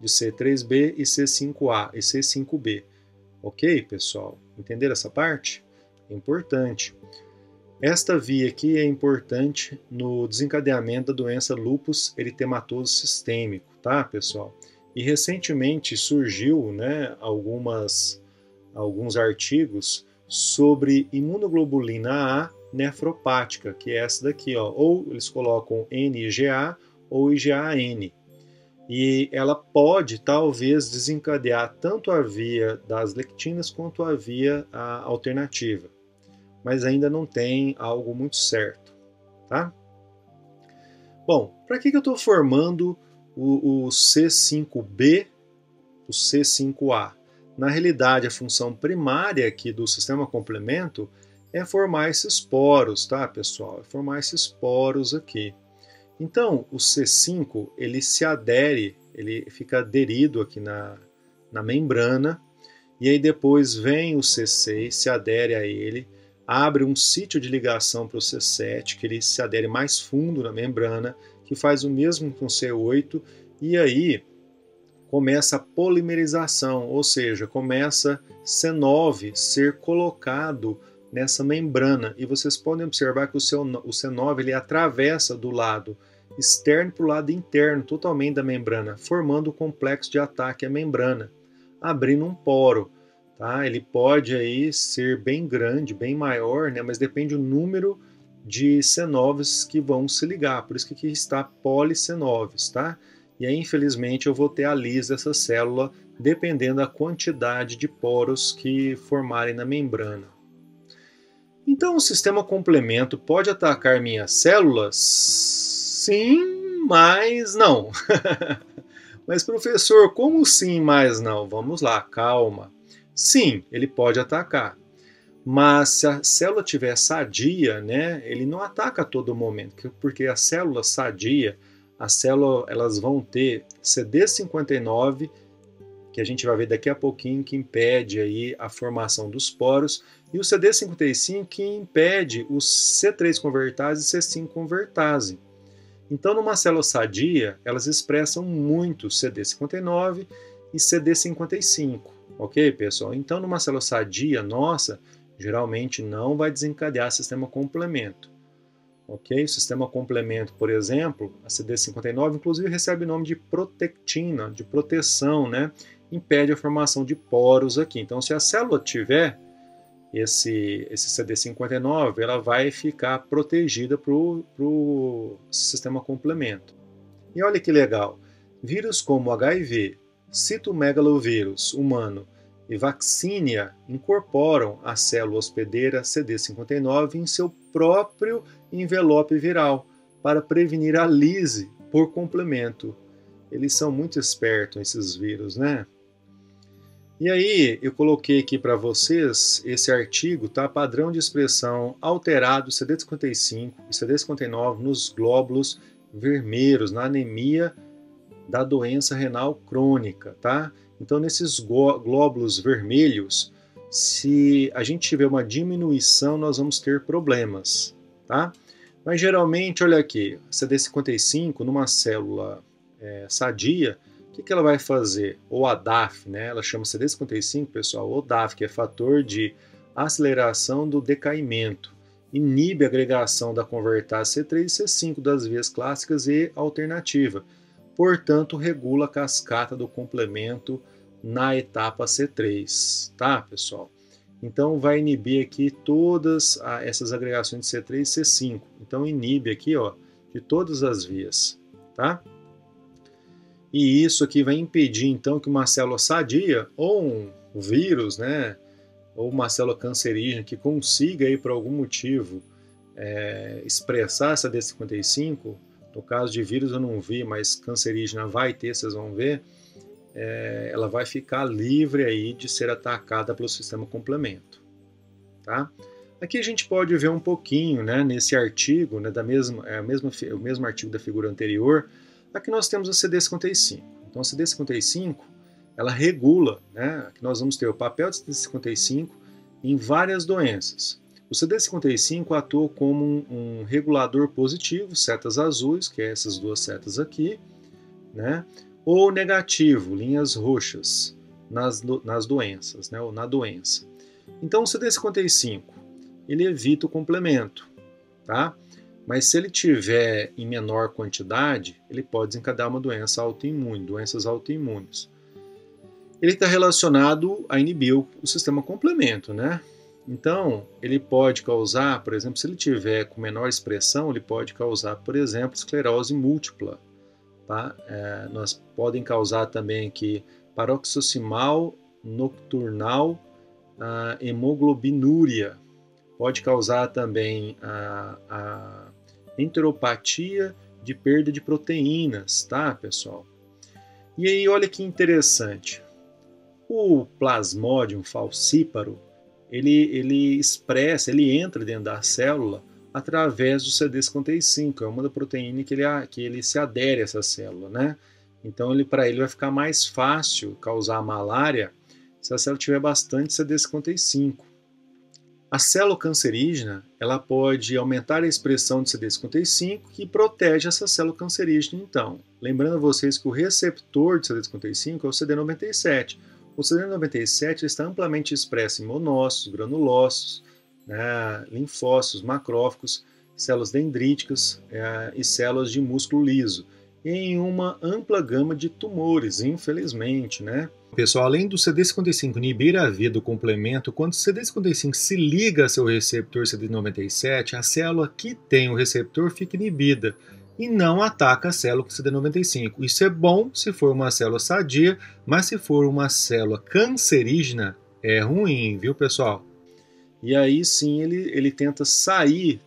de C3B e C5A e C5B. Ok, pessoal? Entenderam essa parte? É importante. Esta via aqui é importante no desencadeamento da doença lúpus eritematoso sistêmico, tá, pessoal? E recentemente surgiu, né, alguns artigos sobre imunoglobulina A nefropática, que é essa daqui, ó, ou eles colocam NIGA ou IgAN. E ela pode, talvez, desencadear tanto a via das lectinas quanto a via alternativa. Mas ainda não tem algo muito certo, tá? Bom, para que eu estou formando o C5B, o C5A? Na realidade, a função primária aqui do sistema complemento é formar esses poros, tá, pessoal? É formar esses poros aqui. Então, o C5, ele se adere, ele fica aderido aqui na membrana, e aí depois vem o C6, se adere a ele, abre um sítio de ligação para o C7, que ele se adere mais fundo na membrana, que faz o mesmo com o C8, e aí começa a polimerização, ou seja, começa C9 ser colocado nessa membrana. E vocês podem observar que o C9 ele atravessa do lado externo para o lado interno, totalmente da membrana, formando o complexo de ataque à membrana, abrindo um poro. Tá? Ele pode aí ser bem grande, bem maior, né? Mas depende do número de C9s que vão se ligar. Por isso que aqui está poli-C9s, tá? E aí, infelizmente, eu vou ter a lisa dessa célula, dependendo da quantidade de poros que formarem na membrana. Então, o sistema complemento pode atacar minhas células? Sim, mas não. Mas, professor, como sim, mas não? Vamos lá, calma. Sim, ele pode atacar. Mas se a célula estiver sadia, né, ele não ataca a todo momento, porque a célula sadia, elas vão ter CD59, que a gente vai ver daqui a pouquinho, que impede aí a formação dos poros, e o CD55 que impede o C3 convertase e C5 convertase. Então, numa célula sadia, elas expressam muito CD59 e CD55, ok, pessoal? Então, numa célula sadia nossa, geralmente não vai desencadear sistema complemento. Ok? O sistema complemento, por exemplo, a CD59, inclusive recebe o nome de protectina, de proteção, né? Impede a formação de poros aqui. Então, se a célula tiver esse CD59, ela vai ficar protegida para o sistema complemento. E olha que legal, vírus como HIV, citomegalovírus humano e vaccinia incorporam a célula hospedeira CD59 em seu próprio envelope viral para prevenir a lise por complemento. Eles são muito espertos, esses vírus, né? E aí, eu coloquei aqui para vocês esse artigo, tá? Padrão de expressão alterado CD55 e CD59 nos glóbulos vermelhos, na anemia da doença renal crônica, tá? Então, nesses glóbulos vermelhos, se a gente tiver uma diminuição, nós vamos ter problemas, tá? Mas geralmente, olha aqui, CD55 numa célula sadia, o que ela vai fazer? Ou a DAF, né? Ela chama CD55, pessoal, ou DAF, que é fator de aceleração do decaimento. Inibe a agregação da convertase C3 e C5 das vias clássicas e alternativa. Portanto, regula a cascata do complemento na etapa C3, tá, pessoal? Então vai inibir aqui todas essas agregações de C3 e C5. Então inibe aqui, ó, de todas as vias, tá? E isso aqui vai impedir então que uma célula sadia ou um vírus, né, ou uma célula cancerígena que consiga aí por algum motivo expressar essa D55, no caso de vírus eu não vi, mas cancerígena vai ter, vocês vão ver, ela vai ficar livre aí de ser atacada pelo sistema complemento, tá? Aqui a gente pode ver um pouquinho, né, nesse artigo, né, o mesmo artigo da figura anterior. Aqui nós temos a CD55. Então a CD55 ela regula, né, aqui nós vamos ter o papel de CD55 em várias doenças. O CD55 atua como um regulador positivo, setas azuis, que é essas duas setas aqui, né, ou negativo, linhas roxas, nas doenças, né, ou na doença. Então o CD55 ele evita o complemento, tá? Mas se ele tiver em menor quantidade, ele pode desencadear uma doença autoimune, doenças autoimunes. Ele está relacionado a inibir o sistema complemento, né? Então, ele pode causar, por exemplo, se ele tiver com menor expressão, ele pode causar, por exemplo, esclerose múltipla, tá? Nós podem causar também aqui paroxismal nocturnal hemoglobinúria, pode causar também a enteropatia de perda de proteínas, tá, pessoal? E aí, olha que interessante. O Plasmodium falciparum, ele entra dentro da célula através do CD55, é uma da proteína que ele se adere a essa célula, né? Então, para ele vai ficar mais fácil causar malária se a célula tiver bastante CD55. A célula cancerígena ela pode aumentar a expressão de CD55 que protege essa célula cancerígena, então. Lembrando a vocês que o receptor de CD55 é o CD97. O CD97 está amplamente expresso em monócitos, granulócitos, né, linfócitos, macrófagos, células dendríticas e células de músculo liso, e em uma ampla gama de tumores, infelizmente, né? Pessoal, além do CD55 inibir a via do complemento, quando o CD55 se liga a seu receptor CD97, a célula que tem o receptor fica inibida e não ataca a célula com CD95. Isso é bom se for uma célula sadia, mas se for uma célula cancerígena, é ruim, viu, pessoal? E aí sim ele tenta sair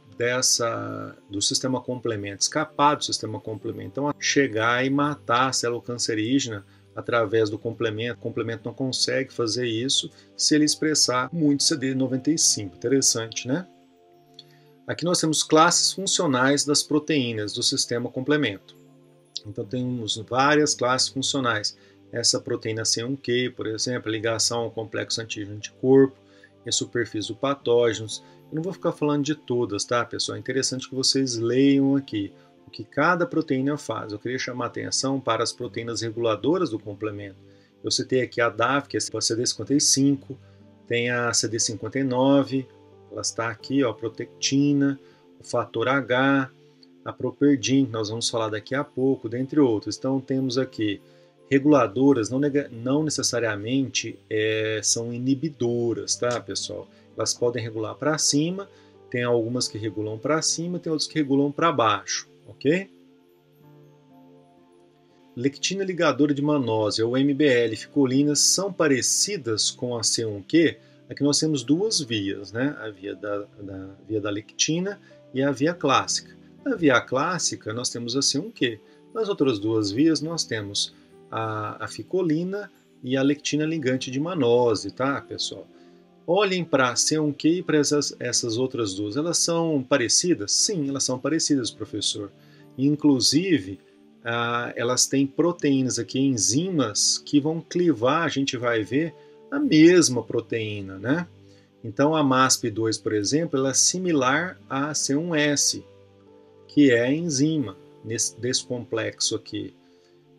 do sistema complemento, escapar do sistema complemento, então chegar e matar a célula cancerígena através do complemento. O complemento não consegue fazer isso se ele expressar muito CD95. Interessante, né? Aqui nós temos classes funcionais das proteínas do sistema complemento. Então temos várias classes funcionais. Essa proteína C1q, por exemplo, a ligação ao complexo antígeno-anticorpo, e a superfície do patógenos. Eu não vou ficar falando de todas, tá, pessoal? É interessante que vocês leiam aqui o que cada proteína faz. Eu queria chamar a atenção para as proteínas reguladoras do complemento. Eu citei aqui a DAF, que é a CD55, tem a CD59, ela está aqui, ó, a protectina, o fator H, a properdin, que nós vamos falar daqui a pouco, dentre outros. Então temos aqui reguladoras, não necessariamente são inibidoras, tá, pessoal? Elas podem regular para cima, tem algumas que regulam para cima, tem outras que regulam para baixo, ok? Lectina ligadora de manose, ou MBL, ficolinas, são parecidas com a C1q. Aqui nós temos duas vias, né? A via da lectina e a via clássica. Na via clássica, nós temos a C1q. Nas outras duas vias, nós temos a ficolina e a lectina ligante de manose, tá, pessoal? Olhem para a C1q e para essas outras duas. Elas são parecidas? Sim, elas são parecidas, professor. Inclusive, elas têm proteínas aqui, enzimas, que vão clivar, a gente vai ver, a mesma proteína, né? Então, a MASP2, por exemplo, ela é similar à C1s, que é a enzima desse complexo aqui.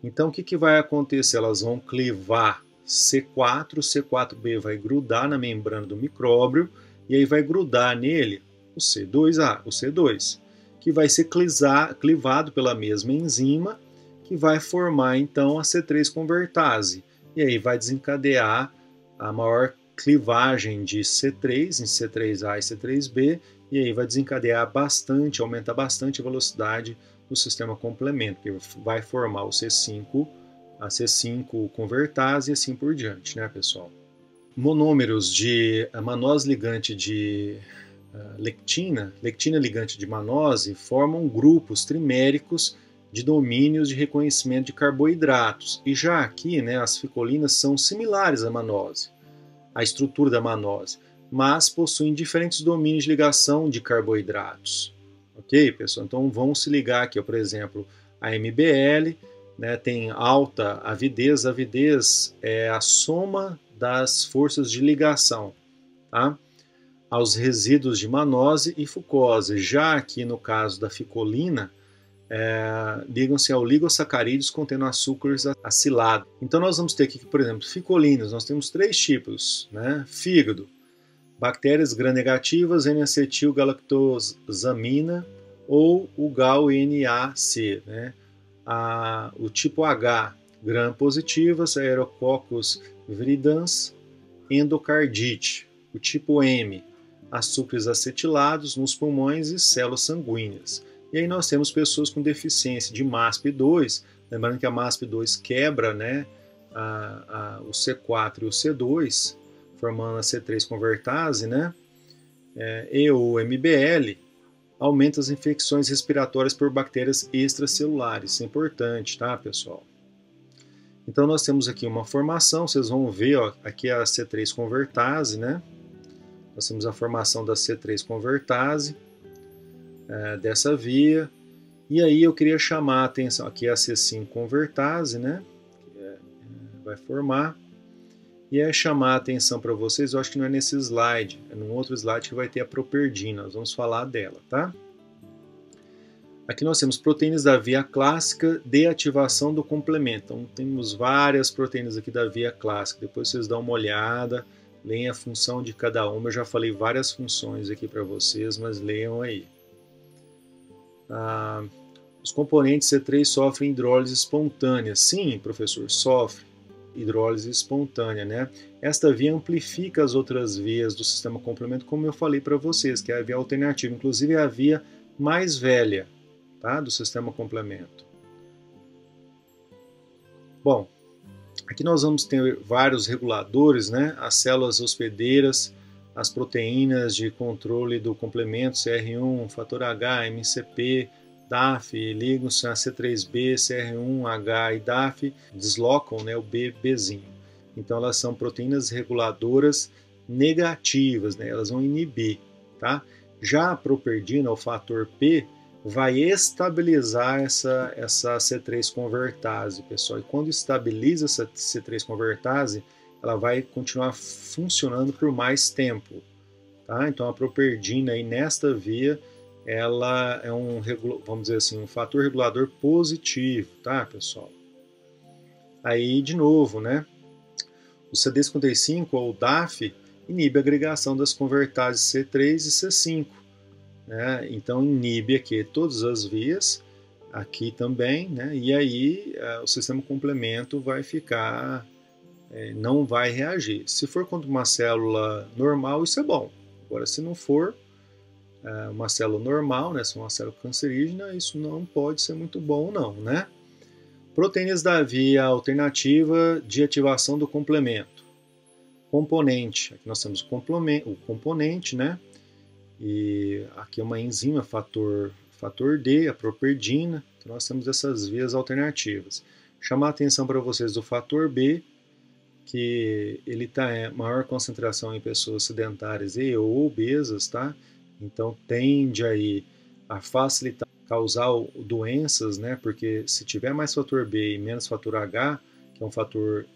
Então, o que vai acontecer? Elas vão clivar C4, o C4b vai grudar na membrana do micróbio, e aí vai grudar nele o C2A, o C2, que vai ser clivado pela mesma enzima, que vai formar então a C3 convertase. e aí vai desencadear a maior clivagem de C3 em C3A e C3B, e aí vai desencadear bastante, aumentar bastante a velocidade do sistema complemento, que vai formar o C5, a C5 convertase e assim por diante, né, pessoal? Monômeros de manose ligante de lectina ligante de manose, formam grupos triméricos de domínios de reconhecimento de carboidratos. E já aqui, né, as ficolinas são similares à manose, à estrutura da manose, mas possuem diferentes domínios de ligação de carboidratos. Ok, pessoal? Então vamos se ligar aqui, por exemplo, a MBL, né, tem alta avidez. A avidez é a soma das forças de ligação, tá? Aos resíduos de manose e fucose. Já aqui no caso da ficolina, ligam-se ao oligosacarídeos contendo açúcares acilados. Então nós vamos ter aqui, por exemplo, ficolinas. Nós temos 3 tipos, né? Fígado, bactérias gram-negativas, N-acetil-galactosamina ou o GAL-NAC, né? O tipo H, gram-positivas, Aerococcus viridans, endocardite. O tipo M, açúcares acetilados nos pulmões e células sanguíneas. E aí nós temos pessoas com deficiência de MASP2, lembrando que a MASP2 quebra, né, o C4 e o C2, formando a C3 convertase, né, e o MBL, aumenta as infecções respiratórias por bactérias extracelulares. Isso é importante, tá, pessoal? Então nós temos aqui uma formação, vocês vão ver, ó, aqui é a C3 convertase, né? Nós temos a formação da C3 convertase, dessa via. E aí eu queria chamar a atenção, aqui é a C5 convertase, né? Vai formar. E é chamar a atenção para vocês, eu acho que não é nesse slide, é num outro slide que vai ter a properdina, nós vamos falar dela, tá? Aqui nós temos proteínas da via clássica de ativação do complemento. Então temos várias proteínas aqui da via clássica, depois vocês dão uma olhada, leem a função de cada uma, eu já falei várias funções aqui para vocês, mas leiam aí. Os componentes C3 sofrem hidrólise espontânea. Sim, professor, sofre hidrólise espontânea, né? Esta via amplifica as outras vias do sistema complemento, como eu falei para vocês, que é a via alternativa, inclusive é a via mais velha, tá, do sistema complemento. Bom, aqui nós vamos ter vários reguladores, né? As células hospedeiras, as proteínas de controle do complemento, CR1, fator H, MCP, DAF, ligam-se a C3b, CR1H e DAF, deslocam, né, o Bzinho. Então elas são proteínas reguladoras negativas, né, elas vão inibir, tá? Já a properdina, o fator P, vai estabilizar essa C3 convertase, pessoal. E quando estabiliza essa C3 convertase, ela vai continuar funcionando por mais tempo, tá? Então a properdina aí nesta via, ela é vamos dizer assim, um fator regulador positivo, tá, pessoal? Aí, de novo, né? O CD55, ou DAF, inibe a agregação das convertases C3 e C5, né? Então, inibe aqui todas as vias, aqui também, né? E aí o sistema complemento vai ficar, não vai reagir. Se for contra uma célula normal, isso é bom. Agora, se não for uma célula normal, né, se for uma célula cancerígena, isso não pode ser muito bom não, né? Proteínas da via alternativa de ativação do complemento. Componente, aqui nós temos o componente, né? E aqui é uma enzima, fator D, a properdina. Então nós temos essas vias alternativas. Chamar a atenção para vocês do fator B, que ele está em maior concentração em pessoas sedentárias e ou obesas, tá? Então tende aí a facilitar, causar doenças, né? Porque se tiver mais fator B e menos fator H, que é um fator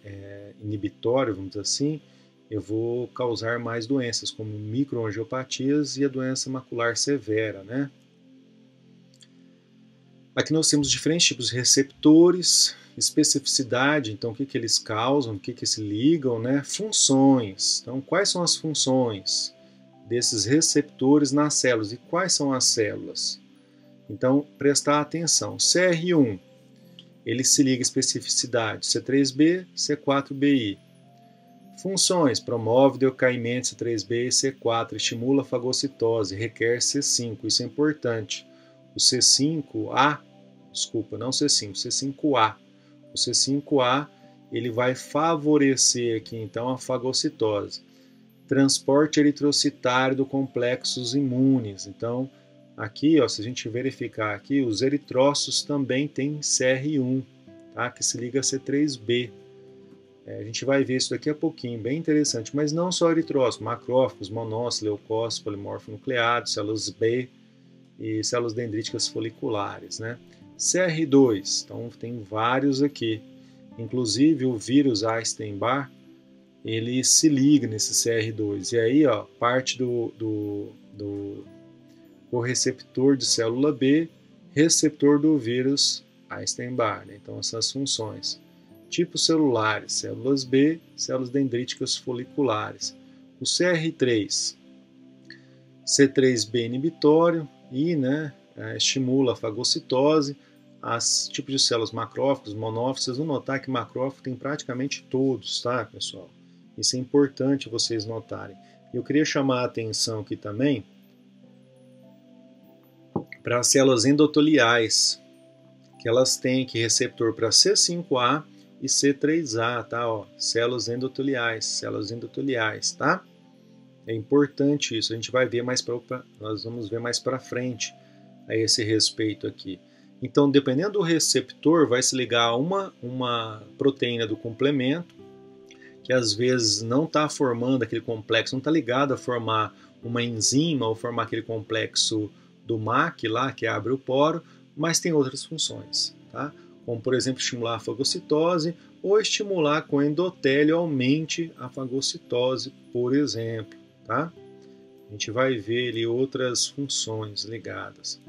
inibitório, vamos dizer assim, eu vou causar mais doenças, como microangiopatias e a doença macular severa, né? Aqui nós temos diferentes tipos de receptores, especificidade, então o que eles causam, o que se ligam, né? Funções, então quais são as funções desses receptores nas células e quais são as células? Então prestar atenção, CR1, ele se liga à especificidade C3b, C4bi. Funções: promove decaimento C3b e C4, estimula a fagocitose, requer C5, isso é importante. O C5A, desculpa, não C5, C5A. O C5A ele vai favorecer aqui então a fagocitose. Transporte eritrocitário do complexos imunes. Então, aqui, ó, se a gente verificar aqui, os eritrócitos também têm CR1, tá? Que se liga a C3b. A gente vai ver isso daqui a pouquinho, bem interessante. Mas não só eritrócitos, macrófagos, monócitos, leucócitos, polimorfonucleados, células B e células dendríticas foliculares, né? CR2, então tem vários aqui. Inclusive o vírus Epstein-Barr, ele se liga nesse CR2. E aí, ó, parte do receptor de célula B, receptor do vírus Epstein-Barr, né? Então, essas funções. Tipos celulares, células B, células dendríticas foliculares. O CR3, C3b inibitório e, né, estimula a fagocitose. As tipos de células macrófagos, monófilos, vocês vão notar que macrófago tem praticamente todos, tá, pessoal? Isso é importante vocês notarem. Eu queria chamar a atenção aqui também para as células endoteliais, que elas têm aqui receptor para C5a e C3a, tá? Ó, células endoteliais, tá? É importante isso, a gente vai ver nós vamos ver mais para frente a esse respeito aqui. Então, dependendo do receptor, vai se ligar a uma proteína do complemento, que às vezes não está formando aquele complexo, não está ligado a formar uma enzima ou formar aquele complexo do MAC lá, que abre o poro, mas tem outras funções, tá? Como, por exemplo, estimular a fagocitose ou estimular que o endotélio aumente a fagocitose, por exemplo, tá? A gente vai ver ali outras funções ligadas.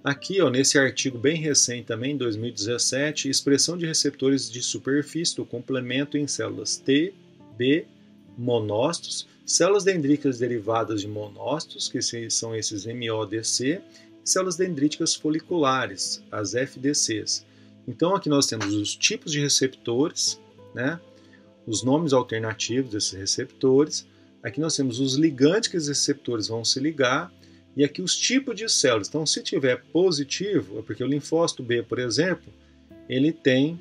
Aqui, ó, nesse artigo bem recente também, 2017, expressão de receptores de superfície do complemento em células T, B, monócitos, células dendríticas derivadas de monócitos, que são esses MODC, e células dendríticas foliculares, as FDCs. Então, aqui nós temos os tipos de receptores, né, os nomes alternativos desses receptores. Aqui nós temos os ligantes que os receptores vão se ligar. E aqui os tipos de células. Então, se tiver positivo, é porque o linfócito B, por exemplo, ele tem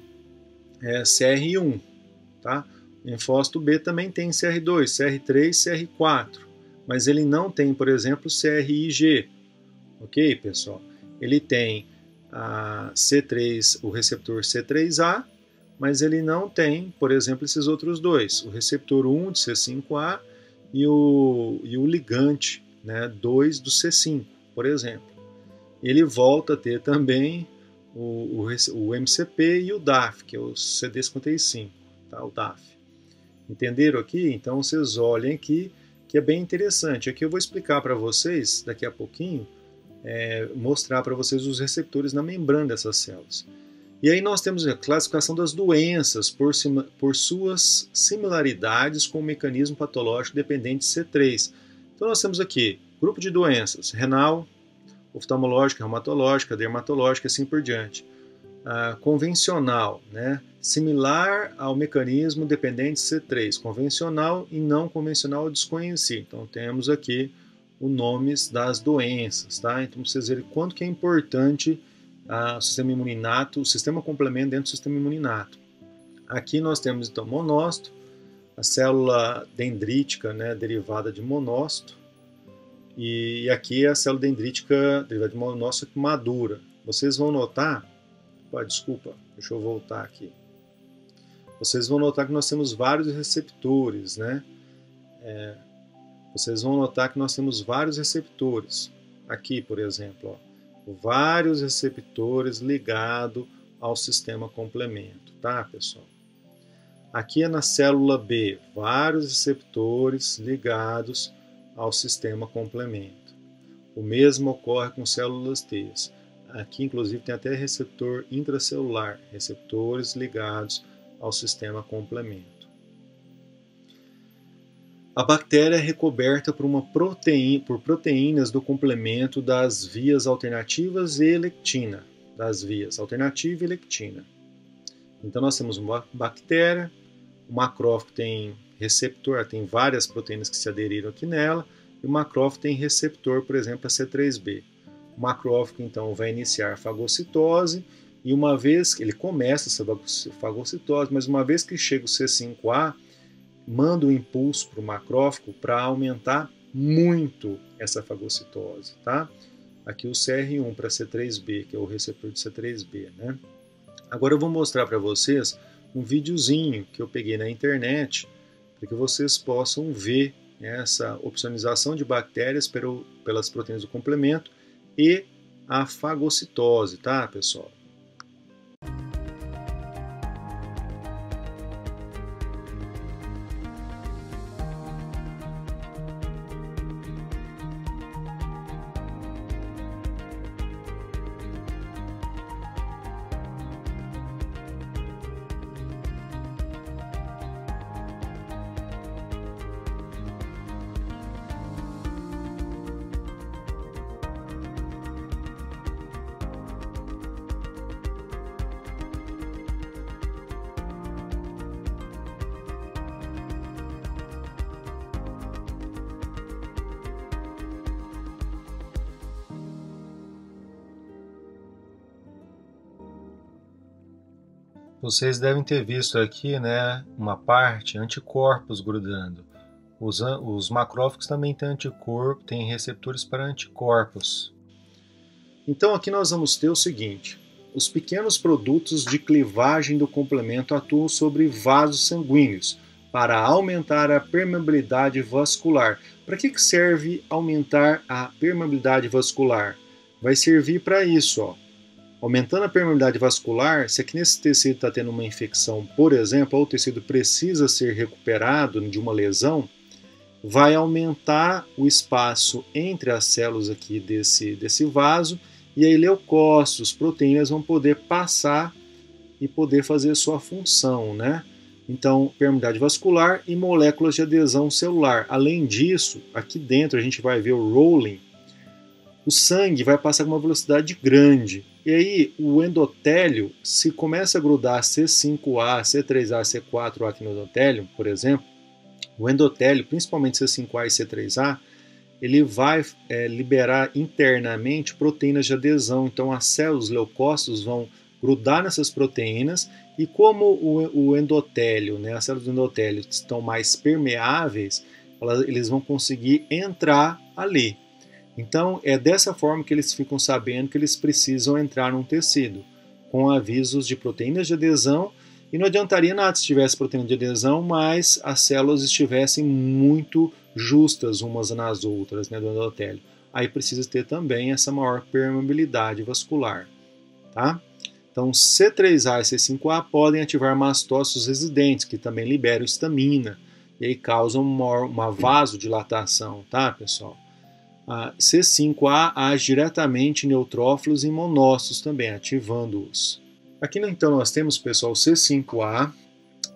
CR1, tá? O linfócito B também tem CR2, CR3, CR4, mas ele não tem, por exemplo, CRIG, ok, pessoal? Ele tem a C3, o receptor C3A, mas ele não tem, por exemplo, esses outros dois, o receptor 1 de C5A e o ligante, né, 2 do C5, por exemplo. Ele volta a ter também o MCP e o DAF, que é o CD55, tá, o DAF. Entenderam aqui? Então vocês olhem aqui, que é bem interessante. Aqui eu vou explicar para vocês, daqui a pouquinho, mostrar para vocês os receptores na membrana dessas células. E aí nós temos a classificação das doenças por suas similaridades com o mecanismo patológico dependente de C3. Então nós temos aqui grupo de doenças: renal, oftalmológica, reumatológica, dermatológica e assim por diante. Convencional, né? Similar ao mecanismo dependente de C3. Convencional e não convencional desconhecido. Então temos aqui os nomes das doenças, tá? Então vocês verem quanto que é importante o sistema imuninato, o sistema complemento dentro do sistema imuninato. Aqui nós temos então monócito, a célula dendrítica, né, derivada de monócito, e aqui é a célula dendrítica derivada de monócito madura. Vocês vão notar, desculpa, deixa eu voltar aqui. Vocês vão notar que nós temos vários receptores, né? Vocês vão notar que nós temos vários receptores. Aqui, por exemplo, ó, vários receptores ligados ao sistema complemento, tá, pessoal? Aqui é na célula B, vários receptores ligados ao sistema complemento. O mesmo ocorre com células T. Aqui, inclusive, tem até receptor intracelular, receptores ligados ao sistema complemento. A bactéria é recoberta por proteínas do complemento das vias alternativas e lectina. Então nós temos uma bactéria, o macrófago tem receptor, tem várias proteínas que se aderiram aqui nela, e o macrófago tem receptor, por exemplo, a C3b. O macrófago então vai iniciar a fagocitose, e uma vez que ele começa essa fagocitose, mas uma vez que chega o C5a, manda um impulso para o macrófago para aumentar muito essa fagocitose, tá? Aqui o CR1 para C3b, que é o receptor de C3b, né? Agora eu vou mostrar para vocês um videozinho que eu peguei na internet para que vocês possam ver essa opsonização de bactérias pelas proteínas do complemento e a fagocitose, tá, pessoal? Vocês devem ter visto aqui, né, uma parte, anticorpos grudando. Os macrófagos também têm anticorpo, têm receptores para anticorpos. Então aqui nós vamos ter o seguinte: os pequenos produtos de clivagem do complemento atuam sobre vasos sanguíneos para aumentar a permeabilidade vascular. Para que serve aumentar a permeabilidade vascular? Vai servir para isso, ó. Aumentando a permeabilidade vascular, se aqui nesse tecido está tendo uma infecção, por exemplo, ou o tecido precisa ser recuperado de uma lesão, vai aumentar o espaço entre as células aqui desse vaso, e aí leucócitos, proteínas vão poder passar e poder fazer sua função, né? Então, permeabilidade vascular e moléculas de adesão celular. Além disso, aqui dentro a gente vai ver o rolling. O sangue vai passar com uma velocidade grande. E aí o endotélio, se começa a grudar C5a, C3a, C4a aqui no endotélio, por exemplo, o endotélio, principalmente C5a e C3a, ele vai liberar internamente proteínas de adesão. Então as células, os leucócitos vão grudar nessas proteínas, e como o endotélio, né, as células do endotélio estão mais permeáveis, eles vão conseguir entrar ali. Então é dessa forma que eles ficam sabendo que eles precisam entrar num tecido, com avisos de proteínas de adesão, e não adiantaria nada se tivesse proteína de adesão, mas as células estivessem muito justas umas nas outras, né, do endotélio. Aí precisa ter também essa maior permeabilidade vascular, tá? Então C3a e C5a podem ativar mastócitos residentes, que também liberam histamina, e aí causam uma vasodilatação, tá, pessoal? A C5a age diretamente em neutrófilos e monócitos também, ativando-os. Aqui então nós temos, pessoal, C5a,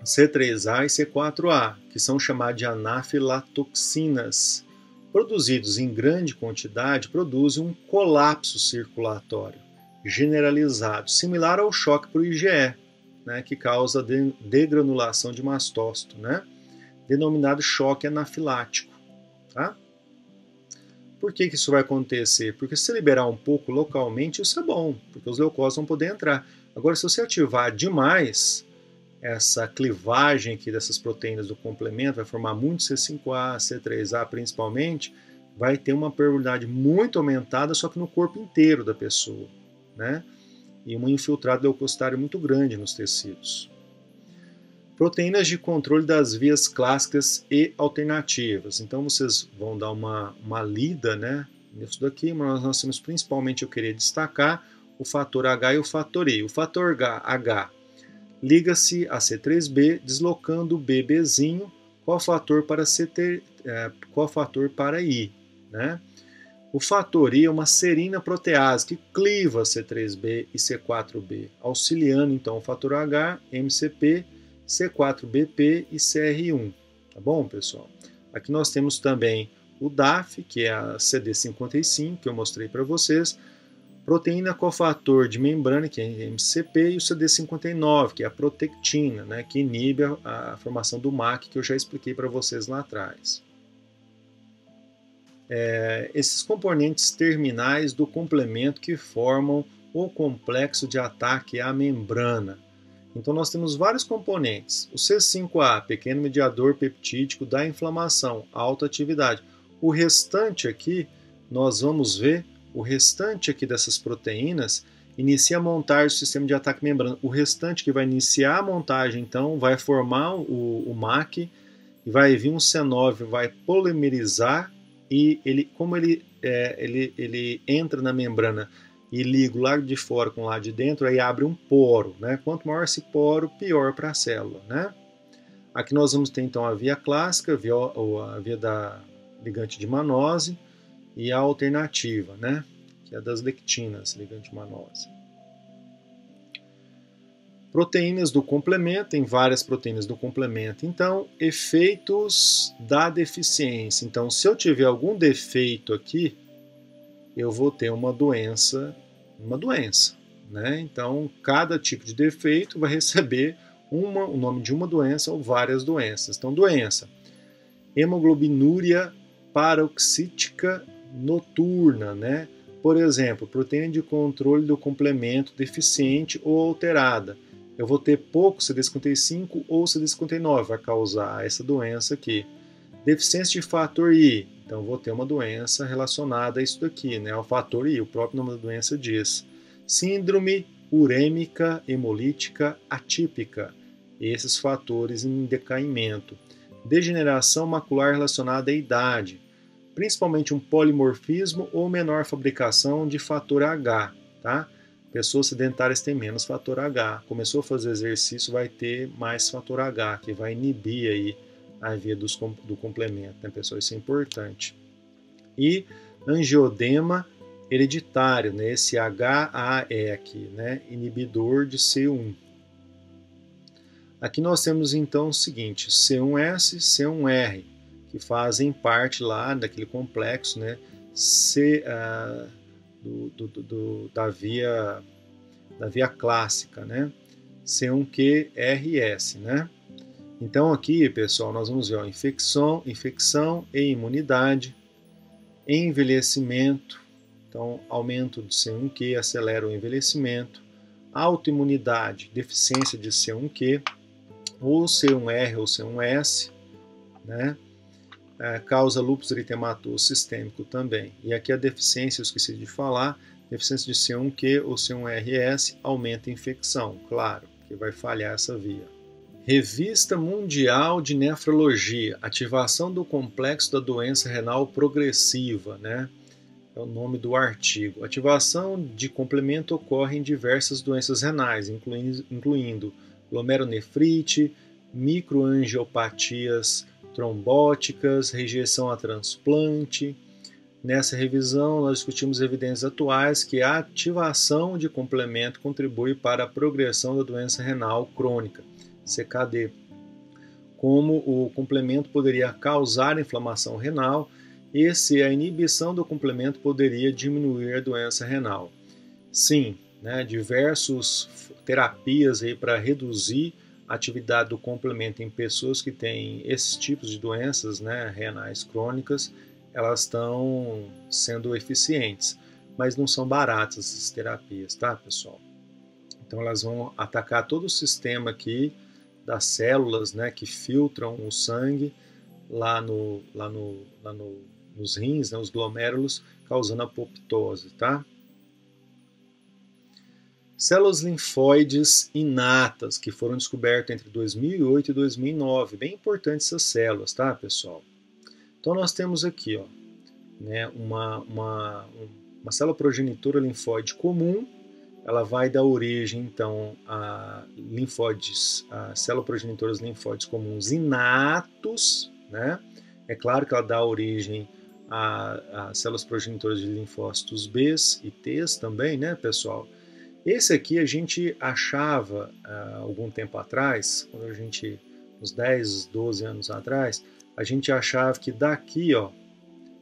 C3a e C4a, que são chamados de anafilatoxinas. Produzidos em grande quantidade, produzem um colapso circulatório generalizado, similar ao choque por IgE, né, que causa degranulação de mastócito, né, denominado choque anafilático. Tá? Por que isso vai acontecer? Porque se você liberar um pouco localmente, isso é bom, porque os leucócitos vão poder entrar. Agora, se você ativar demais essa clivagem aqui dessas proteínas do complemento, vai formar muito C5a, C3a principalmente, vai ter uma permeabilidade muito aumentada, só que no corpo inteiro da pessoa, né? E um infiltrado leucocitário muito grande nos tecidos. Proteínas de controle das vias clássicas e alternativas. Então vocês vão dar uma lida, né, nisso daqui, mas nós temos principalmente, eu queria destacar, o fator H e o fator I. O fator H liga-se a C3b, deslocando o BBzinho. Qual fator para qual fator para I? Né? O fator I é uma serina protease que cliva C3b e C4b, auxiliando então o fator H, MCP, C4BP e CR1. Tá bom, pessoal? Aqui nós temos também o DAF, que é a CD55, que eu mostrei para vocês. proteína cofator de membrana, que é a MCP, e o CD59, que é a protectina, né, que inibe a formação do MAC, que eu já expliquei para vocês lá atrás. Esses componentes terminais do complemento que formam o complexo de ataque à membrana. Então nós temos vários componentes. O C5A, pequeno mediador peptídico da inflamação, alta atividade. O restante aqui, nós vamos ver, o restante aqui dessas proteínas inicia a montagem do sistema de ataque à membrana. O restante que vai iniciar a montagem, então, vai formar o MAC, e vai vir um C9, vai polimerizar, e como ele entra na membrana e liga o lado de fora com o lado de dentro, aí abre um poro, né? Quanto maior esse poro, pior para a célula, né? Aqui nós vamos ter então a via clássica, a via da ligante de Manose, e a alternativa, né? Que é das lectinas, ligante de Manose. Proteínas do complemento, tem várias proteínas do complemento. Então, efeitos da deficiência. Então, se eu tiver algum defeito aqui, eu vou ter uma doença, né? Então, cada tipo de defeito vai receber o nome de uma doença ou várias doenças. Então, doença: hemoglobinúria paroxítica noturna, né? Por exemplo, proteína de controle do complemento deficiente ou alterada. Eu vou ter pouco CD55 ou CD59, vai causar essa doença aqui. Deficiência de fator I, então vou ter uma doença relacionada a isso daqui, né? O fator I, o próprio nome da doença diz. Síndrome urêmica hemolítica atípica, esses fatores em decaimento. Degeneração macular relacionada à idade, principalmente um polimorfismo ou menor fabricação de fator H, tá? Pessoas sedentárias têm menos fator H. Começou a fazer exercício, vai ter mais fator H, que vai inibir aí a via do complemento, né, pessoal? Isso é importante. E angiodema hereditário, né? Esse HAE aqui, né? Inibidor de C1. Aqui nós temos então o seguinte: C1S, C1R, que fazem parte lá daquele complexo, né? Da via clássica, né? C1QRS, né? Então aqui, pessoal, nós vamos ver ó, infecção e imunidade, envelhecimento, então aumento de C1Q acelera o envelhecimento, autoimunidade, deficiência de C1Q, ou C1R ou C1S, né? Causa lúpus eritematoso sistêmico também. E aqui a deficiência, eu esqueci de falar, deficiência de C1Q ou C1RS aumenta a infecção, claro, que vai falhar essa via. Revista Mundial de Nefrologia, ativação do complexo da doença renal progressiva, né? É o nome do artigo. Ativação de complemento ocorre em diversas doenças renais, incluindo glomerulonefrite, microangiopatias trombóticas, rejeição a transplante. Nessa revisão, nós discutimos evidências atuais que a ativação de complemento contribui para a progressão da doença renal crônica, CKD. Como o complemento poderia causar inflamação renal e se a inibição do complemento poderia diminuir a doença renal. Sim, né, diversas terapias aí para reduzir a atividade do complemento em pessoas que têm esses tipos de doenças, né, renais crônicas, elas estão sendo eficientes, mas não são baratas essas terapias, tá, pessoal? Então elas vão atacar todo o sistema aqui das células, né, que filtram o sangue lá nos rins, né, os glomérulos, causando apoptose, tá? Células linfóides inatas, que foram descobertas entre 2008 e 2009. Bem importantes essas células, tá, pessoal? Então nós temos aqui, ó, né, uma célula progenitora linfóide comum. Ela vai dar origem, então, a linfóides, a células progenitoras linfóides comuns inatos, né? É claro que ela dá origem a células progenitoras de linfócitos B e T também, né, pessoal? Esse aqui a gente achava, algum tempo atrás, quando a gente, uns 10, 12 anos atrás, a gente achava que daqui, ó,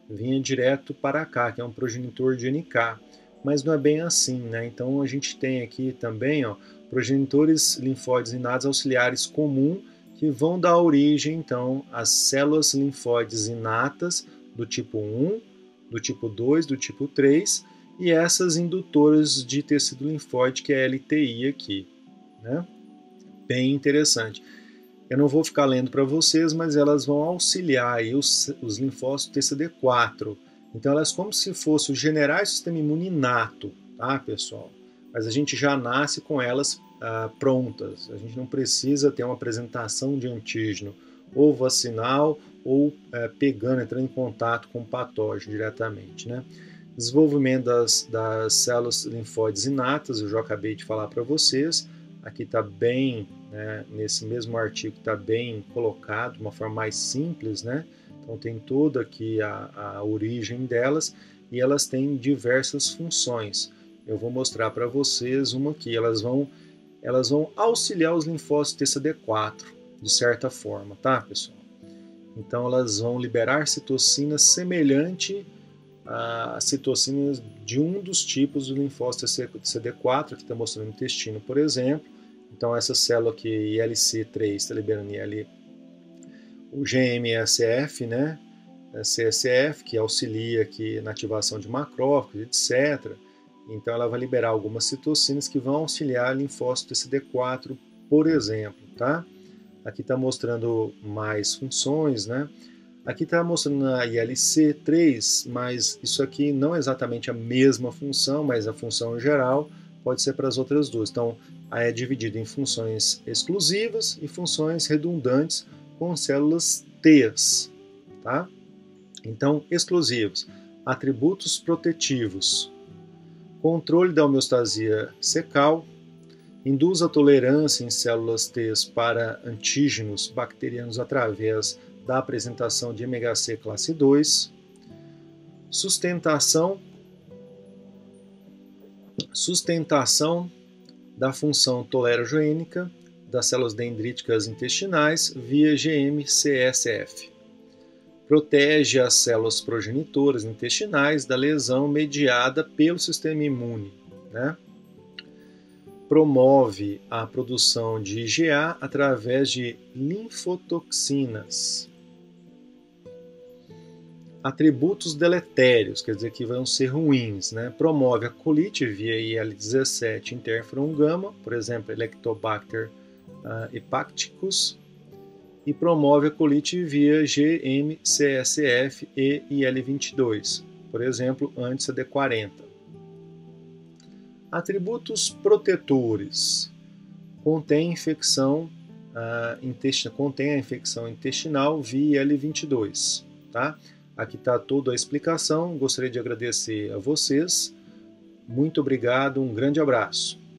vinha direto para cá, que é um progenitor de NK. mas não é bem assim, né? Então a gente tem aqui também, ó, progenitores linfóides inatos auxiliares comum que vão dar origem, então, às células linfóides inatas do tipo 1, do tipo 2, do tipo 3 e essas indutoras de tecido linfóide, que é a LTI aqui, né? Bem interessante. Eu não vou ficar lendo para vocês, mas elas vão auxiliar aí os linfócitos TCD4. Então elas como se fossem os generais do sistema imune inato, tá, pessoal? Mas a gente já nasce com elas prontas. A gente não precisa ter uma apresentação de antígeno ou vacinal ou entrando em contato com o patógeno diretamente, né? Desenvolvimento das células linfóides inatas, eu já acabei de falar para vocês. Aqui está bem, né, nesse mesmo artigo está bem colocado, de uma forma mais simples, né? Então tem toda aqui a origem delas e elas têm diversas funções. Eu vou mostrar para vocês uma aqui, elas vão auxiliar os linfócitos TCD4, de certa forma, tá, pessoal? Então elas vão liberar citocinas semelhante a citocinas de um dos tipos do linfócito TCD4, que está mostrando no intestino, por exemplo. Então essa célula aqui, ILC3, está liberando o GM-CSF, né? CSF, que auxilia aqui na ativação de macrófagos, etc. Então ela vai liberar algumas citocinas que vão auxiliar linfócito TCD4, por exemplo, tá? Aqui está mostrando mais funções, né? Aqui está mostrando a ILC3, mas isso aqui não é exatamente a mesma função, mas a função geral pode ser para as outras duas. Então, é dividido em funções exclusivas e funções redundantes com células T's, tá? Então, exclusivos, atributos protetivos, controle da homeostasia cecal, induz a tolerância em células T's para antígenos bacterianos através da apresentação de MHC classe 2, sustentação da função tolerogênica das células dendríticas intestinais via GM-CSF. Protege as células progenitoras intestinais da lesão mediada pelo sistema imune, né? Promove a produção de IgA através de linfotoxinas. Atributos deletérios, quer dizer que vão ser ruins, né? Promove a colite via IL-17 interferon gama, por exemplo, Helicobacter hepaticus, e promove a colite via GM-CSF e IL-22, por exemplo, anti-CD40. Atributos protetores. Contém a infecção intestinal via IL-22, tá? Aqui está toda a explicação. Gostaria de agradecer a vocês. Muito obrigado, um grande abraço.